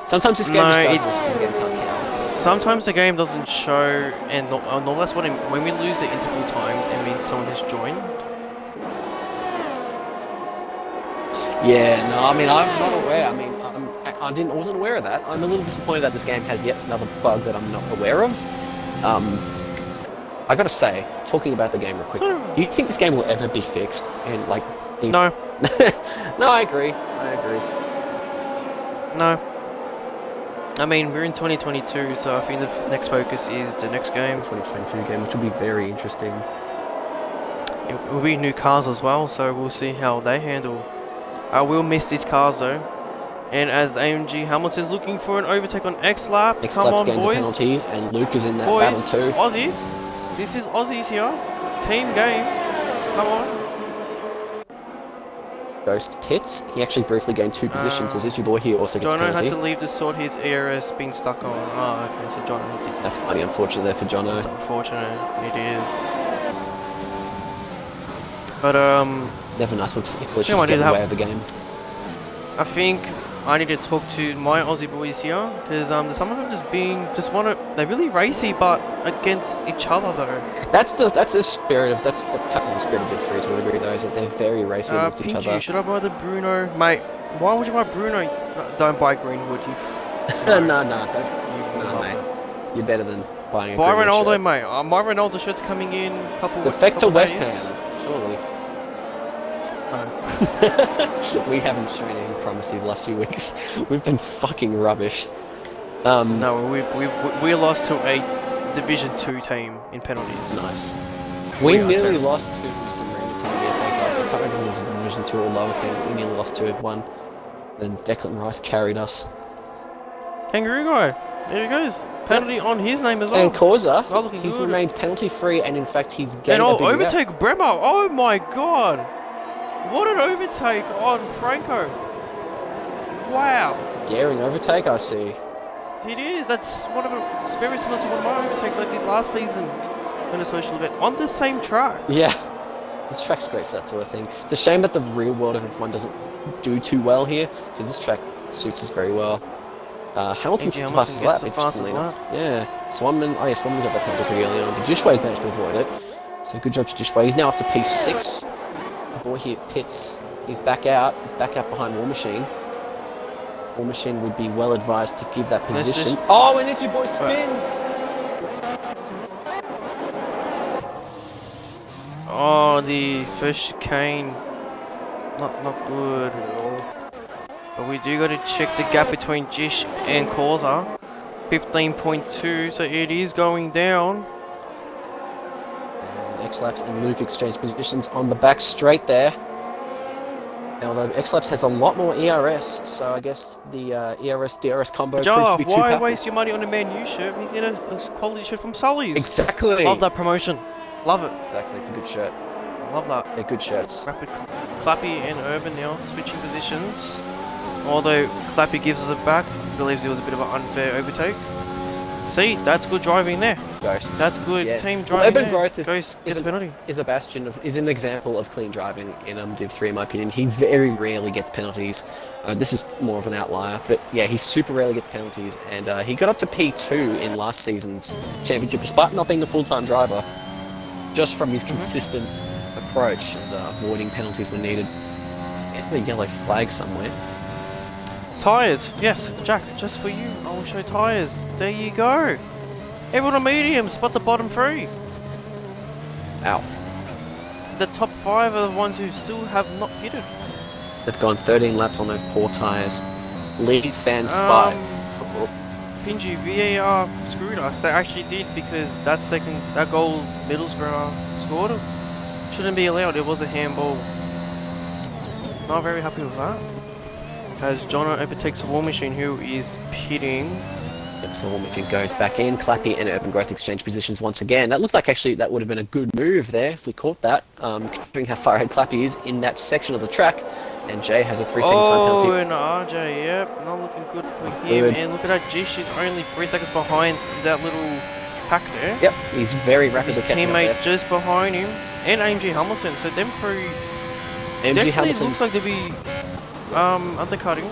Sometimes this game No, just does this because the game can't count. Sometimes the game doesn't show, and no, that's what when we lose the interval times, it means someone has joined. Yeah, no, I mean, I'm not aware. I mean, I wasn't aware of that. I'm a little disappointed that this game has yet another bug that I'm not aware of. I gotta say, talking about the game real quick, do you think this game will ever be fixed? And like, No, no, I agree. no. I mean, we're in 2022, so I think the next focus is the next game. 2022 game, which will be very interesting. It will be new cars as well, so we'll see how they handle. I will miss these cars though. And as AMG Hamilton's looking for an overtake on X-Lap, come X-Lap's on gains a boys. penalty, and Luke is in that Boys, battle too. Aussies. This is Aussies here. Team game. Come on. Ghost pits. He actually briefly gained 2 positions. As this your boy here also gets a Jono had penalty. to leave to sort his ERS being stuck on. Oh, okay, so Jono did that. That's mighty unfortunate there for Jono. It's unfortunate. It is. But Never nice when technical issues Yeah, I get in did the have- way of the game. I think I need to talk to my Aussie boys here because some of them they're really racy, but against each other though. That's the spirit of that's kind of the spirit of Div 3 to a degree though, is that they're very racy against each Pinky, other. should I buy the Bruno, mate? Why would you buy Bruno? Don't buy Greenwood. You. No, No, don't. No, mate. You're better than buying a Buy Greenwood Ronaldo, shirt. mate. My Ronaldo shirt's coming in a couple. Defect to couple West days. Ham, surely. No. We haven't shown any promise these last few weeks. We've been fucking rubbish. No, we lost to a Division 2 team in penalties. Nice. We We are nearly terrible. lost to some random team in the FA Cup. I can't remember if it was a Division 2 or lower team, but we nearly lost to one. Then Declan Rice carried us. Kangaroo guy. There he goes. Penalty on his name as well. And Causa, Oh, looking he's good. remained penalty free, and in fact he's And gained a big overtake Bremer. Oh my god. What an overtake on Franco. Wow. daring overtake, I see. It is. That's one of it's very similar to one of my overtakes I did last season in a social event on the same track. Yeah, this track's great for that sort of thing. It's a shame that the real world of F1 doesn't do too well here, because this track suits us very well. Hamilton's Hamilton the fastest gets lap, the fastest interestingly enough. lap. Yeah, Swanman got that penalty pretty early on, but Dishway's managed to avoid it. So good job to Dishway. He's now up to P6. The boy here pits. He's back out. He's back out behind War Machine. War Machine would be well advised to give that position. Oh, and it's your boy spins! Oh, the first chicane. Not good. But we do got to check the gap between Jish and Causa. 15.2, so it is going down. And X-Laps and Luke exchange positions on the back straight there. Although X-Laps has a lot more ERS, so I guess the ERS-DRS combo proves to be too why powerful. waste your money on a Man U shirt when you get a quality shirt from Sully's? Exactly. Love that promotion. Love it. Exactly, it's a good shirt. Love that. They're good shirts. Rapid Clappy and Urban now switching positions. Although Clappy gives us it back, believes it was a bit of an unfair overtake. See, that's good driving there. Ghosts. That's good Yeah. team Well, driving Urban there. Growth Ghost gets a penalty. is an example of clean driving in Div 3 in my opinion. He very rarely gets penalties. This is more of an outlier, but yeah, he super rarely gets penalties, and he got up to P2 in last season's championship despite not being a full-time driver, just from his consistent approach and avoiding penalties when needed. And a yellow flag somewhere. Tyres, yes, Jack, just for you, I will show tyres. There you go. Everyone on mediums, but the bottom three. Ow. The top 5 are the ones who still have not pitted. They've gone 13 laps on those poor tyres. Leeds fans spy. Pingy, VAR screwed us. They actually did, because that goal Middlesbrough scored shouldn't be allowed. It was a handball. Not very happy with that. As Jono overtakes War Machine, who is pitting. Yep, so War Machine goes back in. Clappy and Urban Growth exchange positions once again. That looked like actually that would have been a good move there if we caught that, considering how far ahead Clappy is in that section of the track. And Jay has a 3-second time penalty. Oh, and RJ, yep, not looking good for him. Good. And look at that, Jish is only 3 seconds behind that little pack there. Yep, he's very rapidly His catching up teammate there. just behind him, and AMG Hamilton. So them three AMG definitely Hamilton's, looks like they'll be undercutting.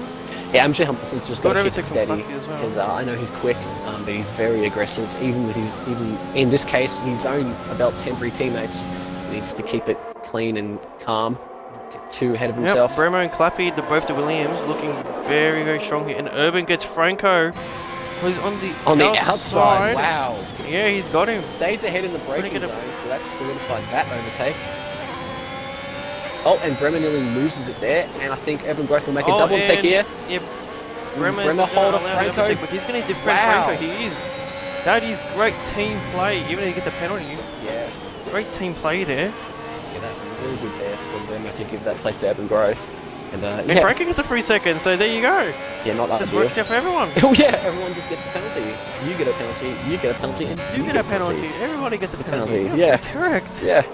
yeah, AMG Hamilton's just got to Got keep it overtake from steady Clappy as well. because I know he's quick, but he's very aggressive. Even in this case, his own about temporary teammates, he needs to keep it clean and calm. Get too ahead of himself. Yep, Bremo and Clappy, both the Williams, looking very, very strong here. And Urban gets Franco, who's on the outside. Wow. Yeah, he's got him. Stays ahead in the braking get a- zone, so that's solidified that overtake. Oh, and Bremer nearly loses it there, and I think Urban Growth will make a double take here. Yep. Bremer Bremer hold off Franco. but he's going to defend Wow. Franco. That is great team play, even if you get the penalty. Yeah, Great team play there. yeah, that really good there for Bremer to give that place to Urban Growth. And And yeah, Franco gets the 3 seconds, so there you go. yeah, not Just ideal. works out for everyone. Oh yeah, everyone just gets a penalty. It's, you get a penalty, you get a penalty, and You get a penalty. Everybody gets a penalty. penalty, yeah. That's correct. Yeah.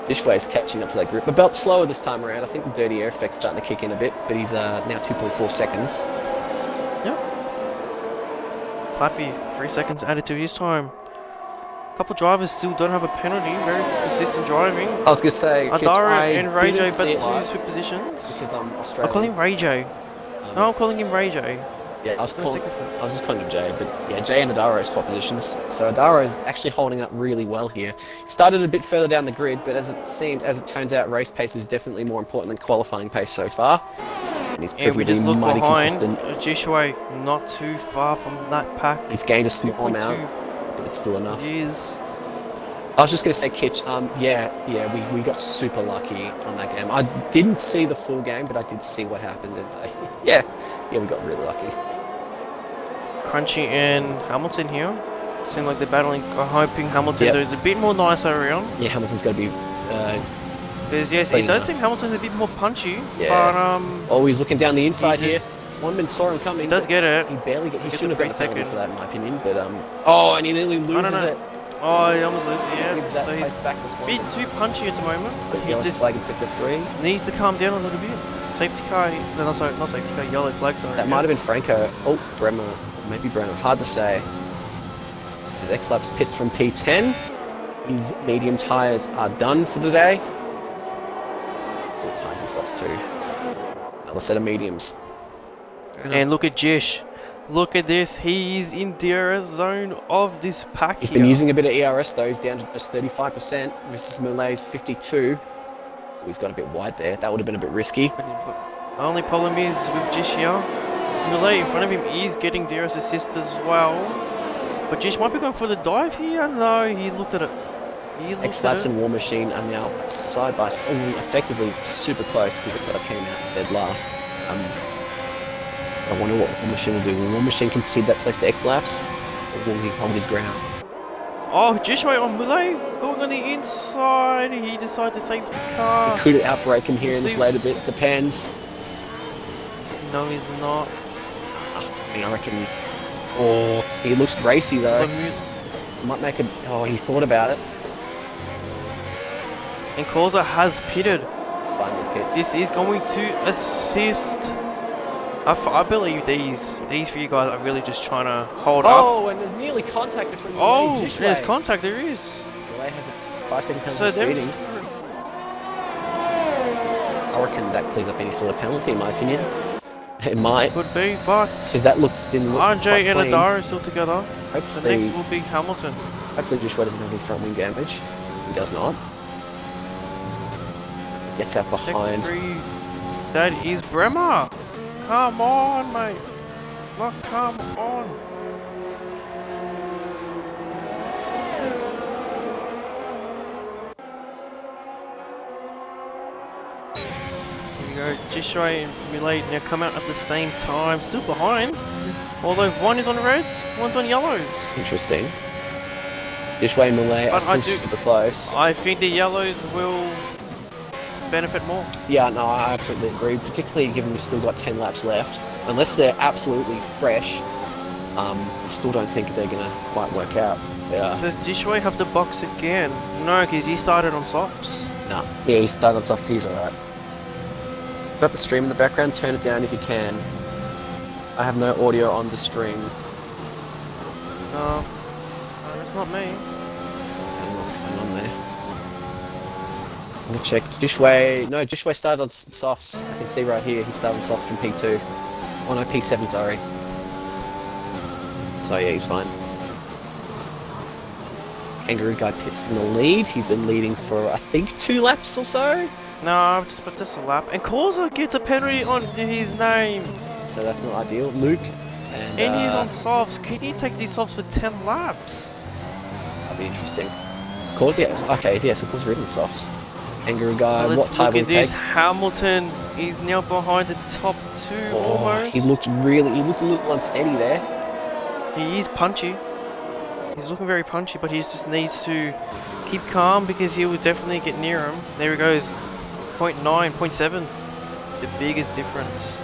Dishway's catching up to that group. The belt's slower this time around. I think the dirty air effect's starting to kick in a bit, but he's now 2.4 seconds. Yep. Clappy, 3 seconds added to his time. A couple drivers still don't have a penalty. Very consistent driving. I was going to say, Kitch, Adara I and didn't Rajo see it both live lose for positions. because I'm I'll Australian. call him Rajo. No, I'm calling him Rajo. Yeah, I was No second. just calling him Jay, but yeah, Jay and Adaro swap positions. So Adaro is actually holding up really well here. Started a bit further down the grid, but as it turns out, race pace is definitely more important than qualifying pace so far. And he's And proven we to be just look mighty behind. consistent. Jishway not too far from that pack. He's gained a small amount, 2.2 but it's still enough. years. I was just going to say, Kitch, we got super lucky on that game. I didn't see the full game, but I did see what happened, and yeah, we got really lucky. Crunchy and Hamilton here. Seem like they're battling. I'm hoping Hamilton is a bit more nicer around. Yeah, Hamilton's got to be. Because yes, it cleaner. does seem Hamilton's a bit more punchy. Yeah. But Oh, he's looking down the inside He here. just- Swanman saw him coming. he does but get it. He barely get. He Gets shouldn't a have got a penalty 3 for that, in my opinion. But and he nearly loses no. it. Oh, he almost loses. Yeah. Gives that So he's place back to a bit Swanman. too punchy at the moment. But He yellow just flag in sector 3. needs to calm down a little bit. Safety car. No, not safety car. Yellow flag. Sorry. That might have been Franco. Oh, Bremer. Maybe Bremer. Hard to say. His X-Laps pits from P10. His medium tyres are done for the day. So tyres and swaps too. Another set of mediums. And look at Jish. Look at this. He's in the DRS zone of this pack He's here. been using a bit of ERS though. He's down to just 35%. Mrs. Moulet's 52. Oh, he's got a bit wide there. That would have been a bit risky. Only problem is with Jish here. Millet in front of him is getting DRS assist as well. But Jish might be going for the dive here. No, he looked at it. X-Labs and War Machine are now side by side, effectively super close because X-Labs came out dead last. I wonder what War Machine will do. Will War Machine concede that place to X-Labs, or will he hold his ground? Oh, Jishway on Millet going on the inside. He decided to save the car. He could outbreak him here in this later bit. Depends. No, he's not. I reckon. Or he looks racy though. Might make a. Oh, he thought about it. And Causa has pitted. Finally pits. This is going to assist. I believe these three guys are really just trying to hold up. Oh, and there's nearly contact between Millet and Jishway. There's contact, there is. Millet has a 5-second penalty for speeding. I reckon that clears up any sort of penalty, in my opinion. It might. Could be, but because that didn't look RJ quite and clean. Adara are still together. Hopefully, The next will be Hamilton. Hopefully Jishway doesn't have any front wing damage. He does not. Gets out behind. Secondary. That is Bremer. Come on, mate. Look, come on. Here we go. Jishway and Millet now come out at the same time. Still behind. Although one is on reds, one's on yellows. Interesting. Jishway and Millet are still super close. I think the yellows will benefit more. Yeah, no, I absolutely agree. Particularly given we've still got 10 laps left. Unless they're absolutely fresh, I still don't think they're going to quite work out. Yeah. Does Jishway have to box again? No, because he started on softs. No. Yeah, he started on soft tees, alright. Got the stream in the background, turn it down if you can. I have no audio on the stream. No, that's not me. I don't know what's going on there. I'm gonna check. Jishway started on softs. I can see right here, he started on softs from P2. Oh no, P7, sorry. So yeah, he's fine. Kangaroo Guy pits from the lead. He's been leading for, I think, 2 laps or so. No, just a lap. And Causa gets a penalty on his name. So that's not ideal. Luke and he's on softs. Can he take these softs for 10 laps? That'd be interesting. Of course, yeah. Okay, yes, of course there isn't softs. Kangaroo Guy, Well, what time will he take? Hamilton is now behind the top 2 almost. He looked a little unsteady there. He is punchy. He's looking very punchy, but he just needs to keep calm because he will definitely get near him. There he goes. 0.9, 0.7. The biggest difference.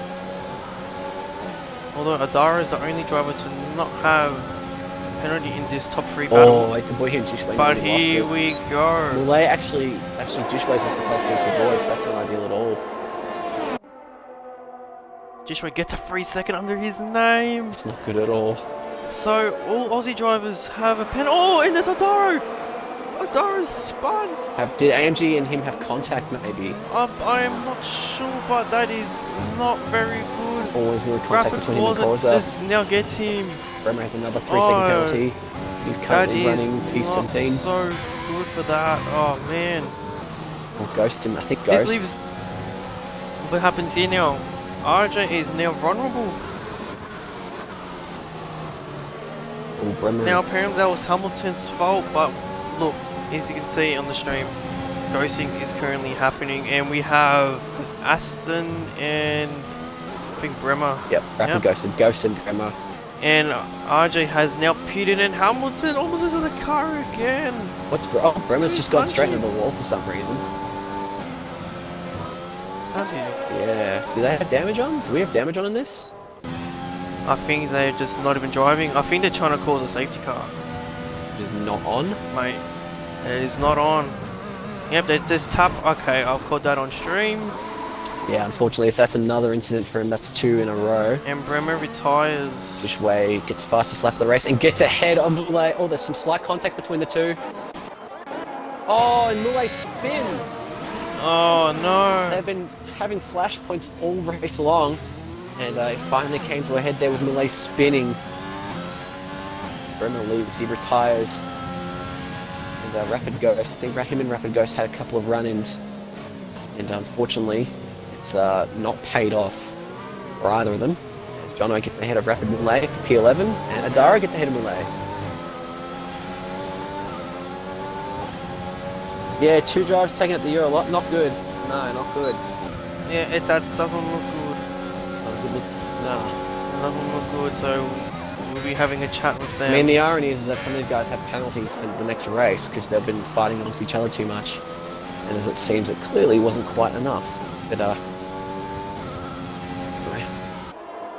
Although Adara is the only driver to not have a penalty in this top 3 battle. Oh, it's a boy here in Jishway. But here we go. Well, actually Jishway's lost the place to voice. That's not ideal at all. Jishway gets a free second under his name. It's not good at all. So all Aussie drivers have a pen. Oh, and there's Adara. Adara's spun. Did AMG and him have contact maybe? I am not sure, but that is not very good. Or is there contact between him and Causa? Just now gets him. Bremer has another 3-second penalty. He's currently running P17. So good for that. Oh man. Or Ghost him. I think Ghost. This leaves. What happens here now? RJ is now vulnerable. Now apparently that was Hamilton's fault, but look, as you can see on the stream, ghosting is currently happening, and we have Aston and I think Bremer. Yep, rapid ghosted. Ghost and Bremer. And RJ has now pitted, and Hamilton almost loses the car again. Bremer's just gone straight into the wall for some reason. Has he? Yeah. Do they have damage on? Do we have damage on in this? I think they're just not even driving. I think they're trying to cause a safety car. It is not on? Mate, it is not on. Yep, they just tap. Okay, I'll call that on stream. Yeah, unfortunately, if that's another incident for him, that's 2 in a row. And Bremer retires. Jishway gets fastest lap of the race and gets ahead on Millet. Oh, there's some slight contact between the two. Oh, and Millet spins. Oh no. They've been having flashpoints all race long. And it finally came to a head there with Millet spinning. Experimental leaves, he retires. And Rapid Ghost, I think him and Rapid Ghost had a couple of run-ins. And unfortunately, it's not paid off for either of them. As Jono gets ahead of Rapid Millet for P11, and Adara gets ahead of Millet. Yeah, 2 drives taking out the Euro lot, not good. No, not good. Yeah, that doesn't look good. Not good look, nah. It doesn't look good, so we'll be having a chat with them. I mean, the irony is that some of these guys have penalties for the next race because they've been fighting amongst each other too much. And as it seems, it clearly wasn't quite enough. But, anyway,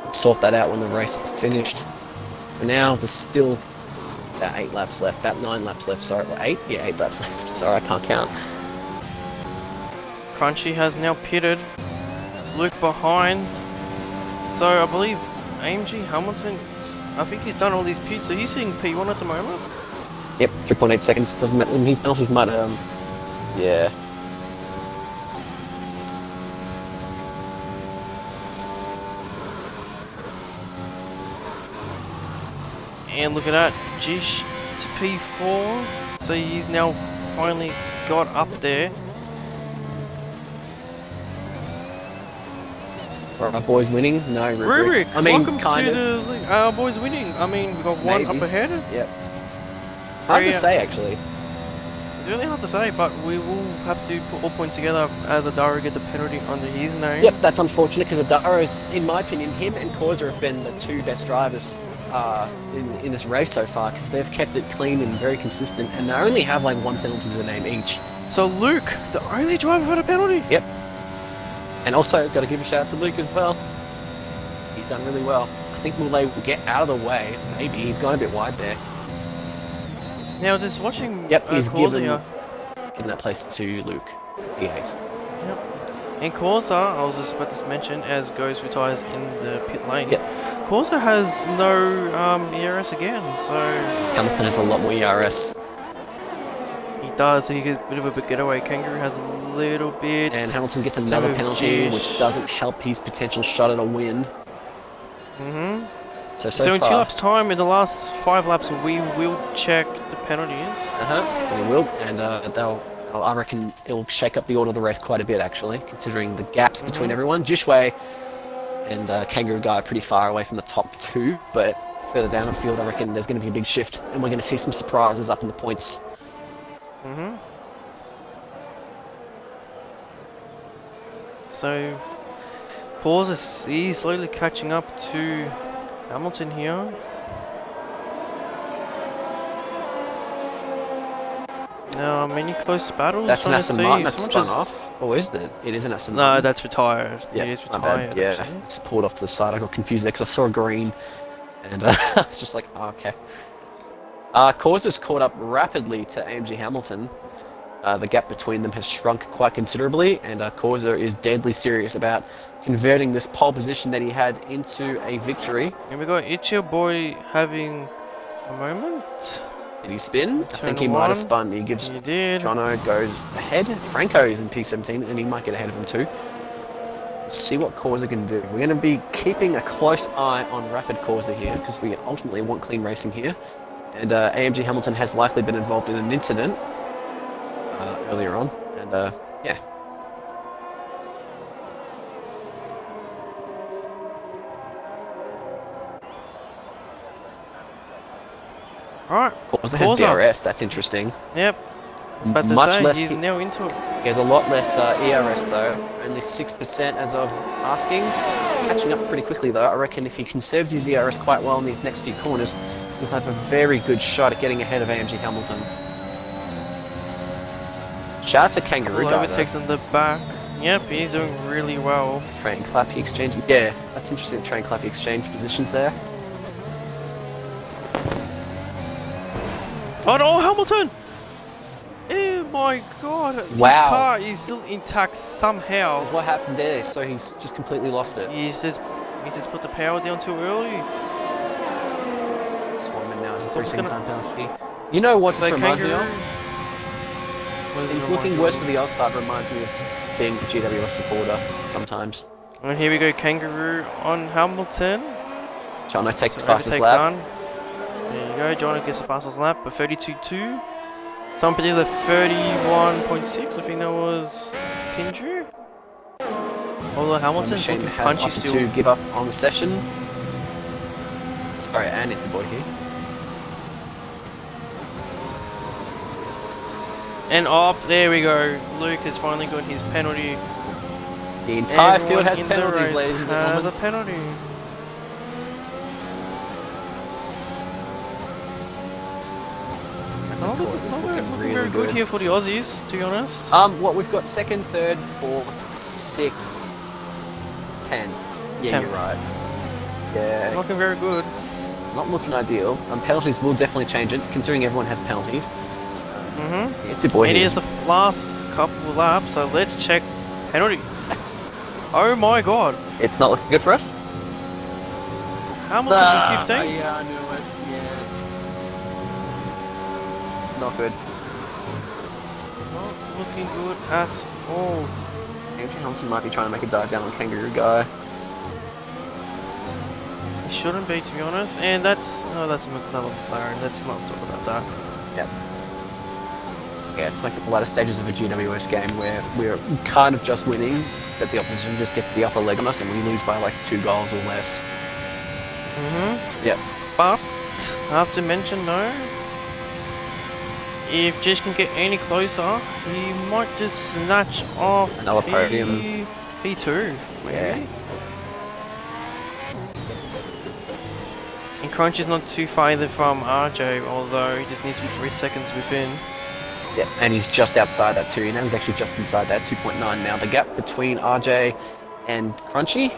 let's sort that out when the race is finished. For now, there's still about 8 laps left, about 9 laps left, sorry, or 8? Yeah, 8 laps left. Sorry, I can't count. Crunchy has now pitted. Luke behind. So I believe AMG Hamilton, I think he's done all these pits. Are you seeing P1 at the moment? Yep, 3.8 seconds. Doesn't matter. His penalties might, yeah. And look at that, Jish to P4. So he's now finally got up there. Are our boys winning? No, Rubric, I mean, welcome kind to of. the league. Our boys winning. I mean, we've got one Maybe. up ahead. Yep. Hard to Three- say, actually. It's really hard to say, but we will have to put all points together as Adara gets a penalty under his name. Yep, that's unfortunate because Adara's, in my opinion, him and Causa have been the 2 best drivers in this race so far because they've kept it clean and very consistent, and they only have like 1 penalty to the name each. So Luke, the only driver with a penalty. Yep. And also, got to give a shout out to Luke as well. He's done really well. I think Millet will get out of the way. Maybe he's gone a bit wide there. Now, just watching. Yep, he's Causa given here. that place to Luke. P8. Yep. And Causa, I was just about to mention, as Ghost retires in the pit lane. Yep. Causa has no ERS again, so Hamilton has a lot more ERS. he does. He gets a bit of a getaway. Kangaroo has a little bit. And Hamilton gets Same another with penalty, Jish. which doesn't help his potential shot at a win. Mm-hmm. So So in 2 far, laps time, in the last 5 laps, we will check the penalties. and it will, and I reckon it'll shake up the order of the race quite a bit, actually, considering the gaps between everyone. Jishway and Kangaroo Guy are pretty far away from the top 2, but further down the field, I reckon there's going to be a big shift, and we're going to see some surprises up in the points. Mm-hmm. So, Causa is slowly catching up to Hamilton here. Now, many close battles. That's an trying to Aston see Martin that's as much spun as- off, or is it? It is an Aston No, Martin. that's retired. Yeah, He is my retired. bad. Yeah, actually. it's pulled off to the side. I got confused there because I saw a green, and I was just like, oh, okay. Causa's caught up rapidly to AMG Hamilton. The gap between them has shrunk quite considerably, and Causa is deadly serious about converting this pole position that he had into a victory. And we got Itchy Boy having a moment. Did he spin? I think he Turn might one. have spun. He gives He did. Jono goes ahead. Franco is in P17, and he might get ahead of him too. Let's see what Causa can do. We're going to be keeping a close eye on Rapid Causa here, because we ultimately want clean racing here. And AMG Hamilton has likely been involved in an incident earlier on, and yeah. Alright. Causa has Causa. DRS, that's interesting. Yep. But to Much say, less. he's He now into it. has a lot less ERS though, only 6% as of asking. He's catching up pretty quickly though. I reckon if he conserves his ERS quite well in these next few corners, he'll have a very good shot at getting ahead of AMG Hamilton. Shout out to Kangaroo All Guy overtakes in the back. Yep, he's doing really well. though. Train Clappy exchange. Yeah, that's interesting. Train Clappy exchange positions there. Oh no, Hamilton! Oh my god! His Wow. car is still intact somehow. What happened there? So he's just completely lost it. He just put the power down too early. Swanman now is a What's 3-second gonna- time penalty. You know what this So reminds me Kangaroo. of? What does it It's remind looking you worse of? for the Ozside reminds me of being a GWS supporter sometimes. And here we go, Kangaroo on Hamilton. Jono takes the So fastest overtake lap. done. There you go, Jono gets the fastest lap, but 32.2. Some particular 31.6, I think that was Pinju. Although The Hamilton's machine looking has punchy opted still. to give up on the session. Sorry, and it's a board here. And up, there we go. Luke has finally got his penalty. The entire Everyone field has in the penalties, race ladies and has gentlemen. a penalty. Of course, it's looking really very good good. here for the Aussies, to be honest. What we've got second, third, fourth, sixth, 10th. Yeah, 10th. you're right. Yeah, Looking very good. it's not looking ideal. Penalties will definitely change it, considering everyone has penalties. Mm-hmm. It's a boy. It is the last couple of laps, so let's check penalties. Oh my god. It's not looking good for us. Hamilton in 15. Yeah, I knew it. Yeah. Not good. Not looking good at all. Andrew Hamilton might be trying to make a dive down on Kangaroo Guy. It shouldn't be, to be honest. And that's that's a McLaren McLaren. Let's not talk about that. Yep. Yeah, it's like the latter stages of a GWS game where we're kind of just winning, but the opposition just gets the upper leg on us and we lose by like 2 goals or less. Mm-hmm. Yep. But I have to mention though, if Jish can get any closer, he might just snatch off Another podium. P2. Maybe. Yeah. And Crunch is not too far either from RJ, although he just needs to be 3 seconds within. Yep, and he's just outside that too. Now he's actually just inside that 2.9 now. The gap between RJ and Crunchy.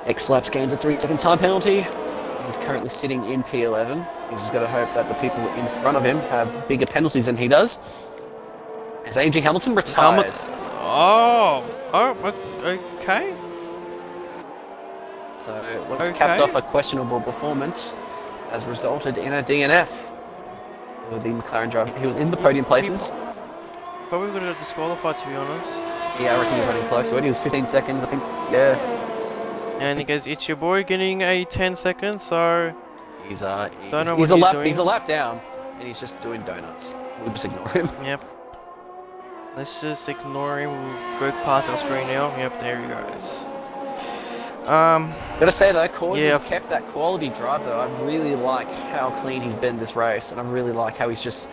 X Laps gains a 3-second time penalty. He's currently sitting in P11. He's just got to hope that the people in front of him have bigger penalties than he does. As AMG Hamilton retires. Okay. So what's capped off a questionable performance has resulted in a DNF. For the McLaren driver, he was in the podium places. Probably going to get disqualified, to be honest. Yeah, I reckon he's running close to it. He was 15 seconds, I think. Yeah. And he goes, it's your boy getting a 10 seconds, so He's know he's what a he's lap doing. he's a lap down, and he's just doing donuts. We'll just ignore him. yep. Let's just ignore him. We'll go past our screen now. Yep, there he goes. Gotta say though, Cause Yeah. has kept that quality drive though. I really like how clean he's been this race, and I really like how he's just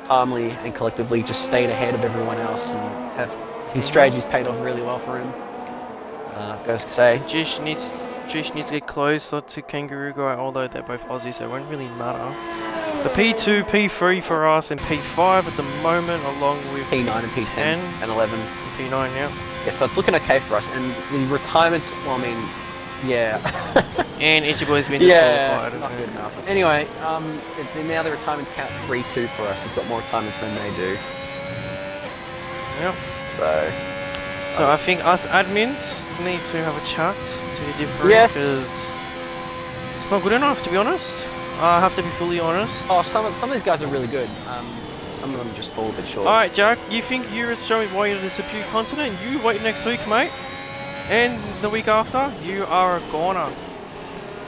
calmly and collectively just stayed ahead of everyone else, and has his strategy's paid off really well for him. Gotta say, Jish needs to get closer to Kangaroo Guy, although they're both Aussies, so it won't really matter. The P2, P3 for us, and P5 at the moment, along with P9 and P10 10 and 11. and P9, yeah. Yeah, so it's looking okay for us, and the retirements. Well, I mean, yeah. And Ichibo's been Yeah, disqualified. not good enough. Anyway, now the retirements count 3-2 for us. We've got more retirements than they do. Yep. So I think us admins need to have a chat to the difference. Yes. Because it's not good enough, to be honest. I have to be fully honest. some of these guys are really good. Some of them just fall a bit short. Alright, Jack, you think you're showing why you're the superior continent? You wait next week, mate. And the week after, you are a goner.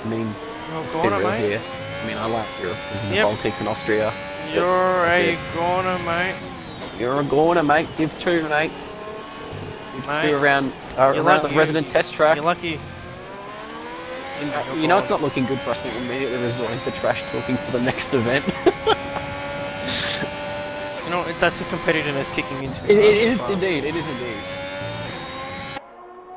I mean, You're a let's be real goner, mate. here. I mean, I like Europe. This is the Yep. Baltics and Austria. You're That's a it. goner, mate. You're a goner, mate. Give 2, mate. Give Mate, 2 around you're around lucky. the resident test track. You're lucky. You know it's not looking good for us. We're immediately resorting to trash talking for the next event. You know, that's the competitiveness kicking into It as is well. indeed. It is indeed.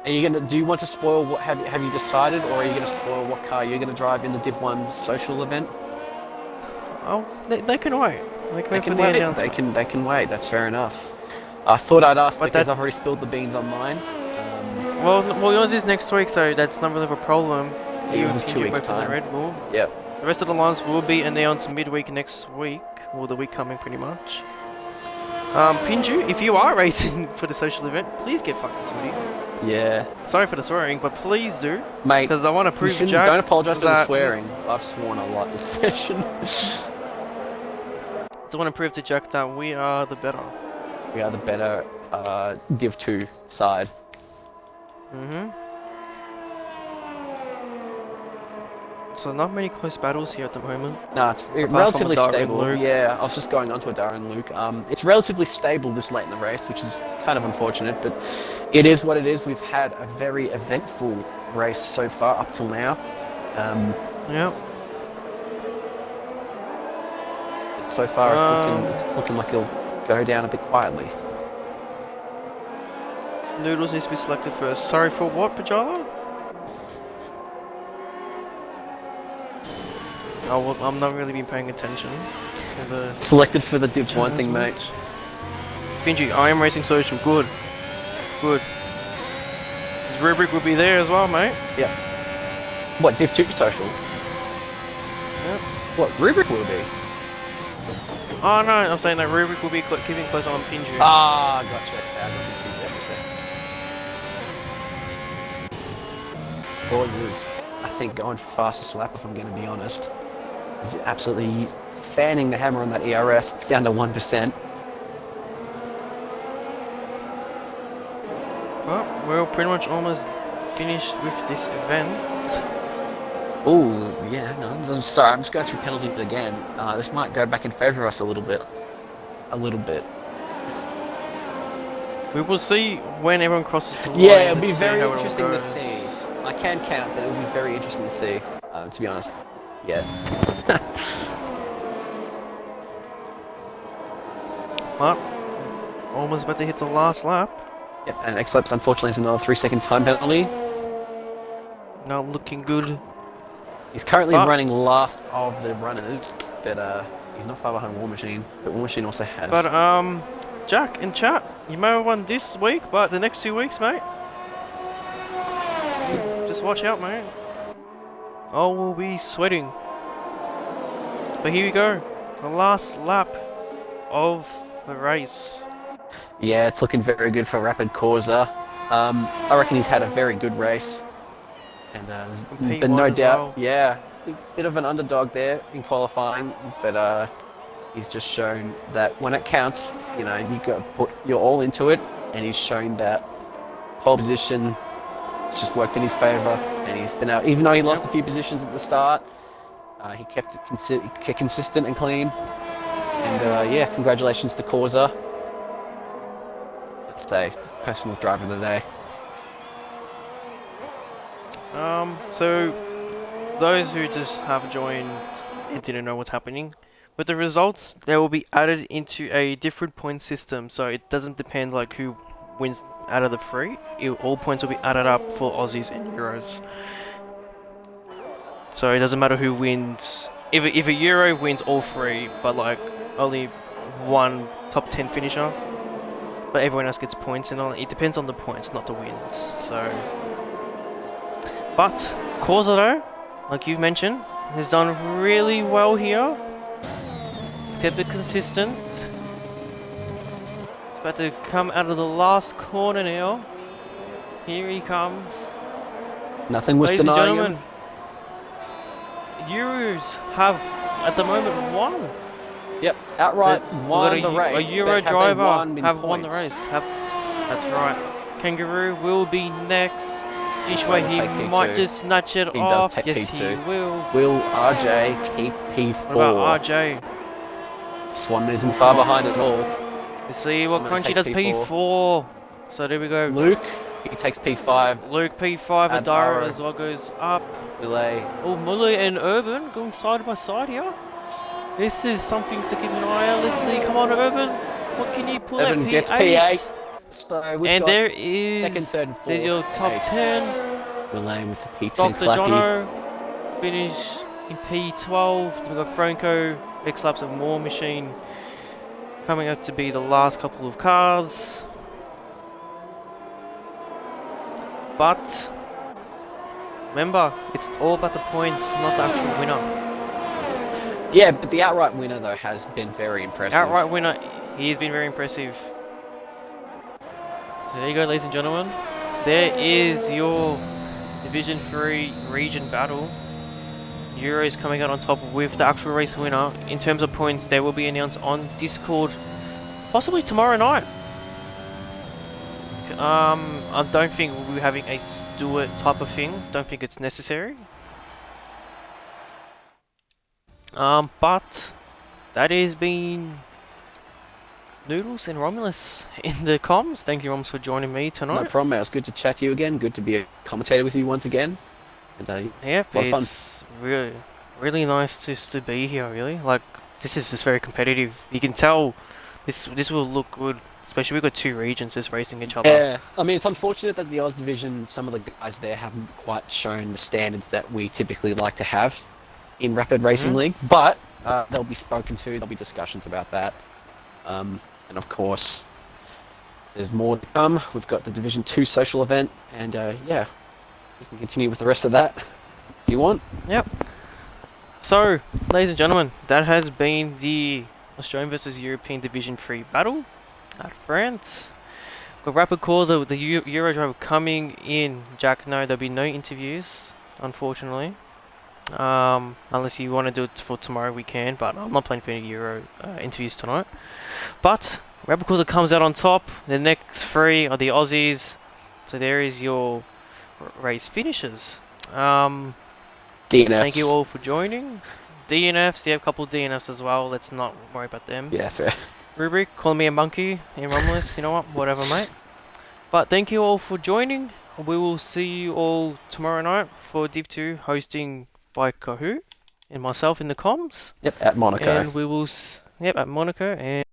Are you gonna? Do you want to spoil what? Have you decided, or are you gonna spoil what car you're gonna drive in the Div 1 social event? Oh, they can wait. They can They wait for can the wait. announcement. They can wait. That's fair enough. I thought I'd ask But because that- I've already spilled the beans on mine. Well, yours is next week, so that's not really of a problem. Yours is can 2 get weeks' both on the time. Red Bull. Yep. The rest of the lines will be announced midweek next week, or the week coming, pretty much. Pinju, if you are racing for the social event, please get fucking sweaty. Yeah, Sorry for the swearing, but please do, mate. because I want to You prove to shouldn't. Jack Don't apologise for the that- swearing. I've sworn a lot this session. I want to prove to Jack that we are the better. we are the better Div 2 side. Mm-hmm. So not many close battles here at the moment. No, it's from relatively Darren stable. and Luke. Yeah, I was just going on to a Darren and Luke. It's relatively stable this late in the race, which is kind of unfortunate, but it is what it is. We've had a very eventful race so far up till now. Yep. So far, it's looking like it'll go down a bit quietly. Noodles needs to be selected first. Sorry for what, Pajala? Oh, well, I'm not really been paying attention to the... Selected for the Div 1 thing, mate. Benji, I am racing social. Good. Good. His rubric will be there as well, mate. Yeah. What, Div 2 social? Yep. What, rubric will be? Oh no, I'm saying that rubric will be keeping close on Pinju. Ah, gotcha. Okay, I got confused there for a second. Boys is, I think, going fastest lap, if I'm going to be honest. He's absolutely fanning the hammer on that ERS. It's down to 1%. Well, we're pretty much almost finished with this event. Ooh, yeah, no, I'm sorry, I'm just going through penalties again. This might go back in favour of us a little bit. We will see when everyone crosses the line. Yeah, it'll be and see very how it all interesting to goes. see. I can count, but it'll be very interesting to see, to be honest. Yeah. But, almost about to hit the last lap. Yep, and X-Laps unfortunately has another 3-second time penalty. Not looking good. He's currently running last of the runners, but he's not far behind War Machine. But War Machine also has. But, Jack, in chat, you may have won this week, but the next 2 weeks, mate, just watch out, mate. I will be sweating. But here we go. The last lap of the race. Yeah, it's looking very good for Rapid Corsa. I reckon he's had a very good race. And there's been no doubt, yeah, a bit of an underdog there in qualifying, but he's just shown that when it counts, you know, you got to put your all into it, and he's shown that pole position, it's just worked in his favour, and he's been out, even though he lost a few positions at the start, he kept it consistent and clean, and yeah, congratulations to Corsa. Let's say, personal driver of the day. So those who just have joined and didn't know what's happening, with the results, they will be added into a different point system, so it doesn't depend like who wins out of the three. All points will be added up for Aussies and Euros. So it doesn't matter who wins. If a Euro wins all three, but like only one top 10 finisher, but everyone else gets points, and it depends on the points, not the wins. So. But Corsa though, like you've mentioned, has done really well here. He's kept it consistent. He's about to come out of the last corner now. Here he comes. Nothing was Ladies and denying gentlemen, him. Euros have at the moment won. Yep, outright won the race. A Euro driver have won the points? race. That's right. Kangaroo will be next. Each way he might just snatch it He off. does take Yes, P2. he will. Will RJ keep P4? What about RJ? Swanman isn't far behind at all. You see what Swanman Crunchy takes does P4. So there we go. Luke, he takes P5. Luke P5. Adara as well goes up. Millet. Oh, Muller and Urban going side by side here. This is something to keep an eye on. Let's see. Come on, Urban. What can you pull Urban at P8? gets P8. So we've and got there is second, third, and fourth. There's your top 10. Millet with the P10 Dr. Clappy. Jono finish in P12. Then we've got Franco, X-Laps and War Machine coming up to be the last couple of cars. But remember, it's all about the points, not the actual winner. Yeah, but the outright winner though has been very impressive. Outright winner, he's been very impressive. So there you go, ladies and gentlemen. There is your Division 3 region battle. Euros coming out on top with the actual race winner. In terms of points, they will be announced on Discord possibly tomorrow night. I don't think we'll be having a Stewart type of thing. Don't think it's necessary. But that has been Noodles and Romulus in the comms. Thank you, Roms, for joining me tonight. No problem, mate. It's good to chat to you again. Good to be a commentator with you once again. And Yep, a lot of fun. it's really nice just to be here. Really, like this is just very competitive. You can tell this will look good, especially we've got two regions just racing each other. Yeah, I mean, it's unfortunate that the Oz division, some of the guys there haven't quite shown the standards that we typically like to have in Rapid Racing League, but they'll be spoken to, there'll be discussions about that. And of course, there's more to come. We've got the Division 2 social event, and yeah, we can continue with the rest of that if you want. Yep. So, ladies and gentlemen, that has been the Australian versus European Division 3 battle at France. Got Rapid Corsa with the Euro driver coming in. Jack, no, there'll be no interviews, unfortunately. Unless you want to do it for tomorrow, we can, but I'm not planning for any Euro interviews tonight. But Rapid Corsa comes out on top. The next three are the Aussies. So there is your race finishes. DNFs. Thank you all for joining. DNFs, yeah, a couple of DNFs as well. Let's not worry about them. Yeah, fair. Rubric, call me a monkey in Romulus, you know what, whatever, mate. But thank you all for joining. We will see you all tomorrow night for Div 2 hosting by Kahoot and myself in the comms. Yep, at Monaco. And we will, at Monaco. And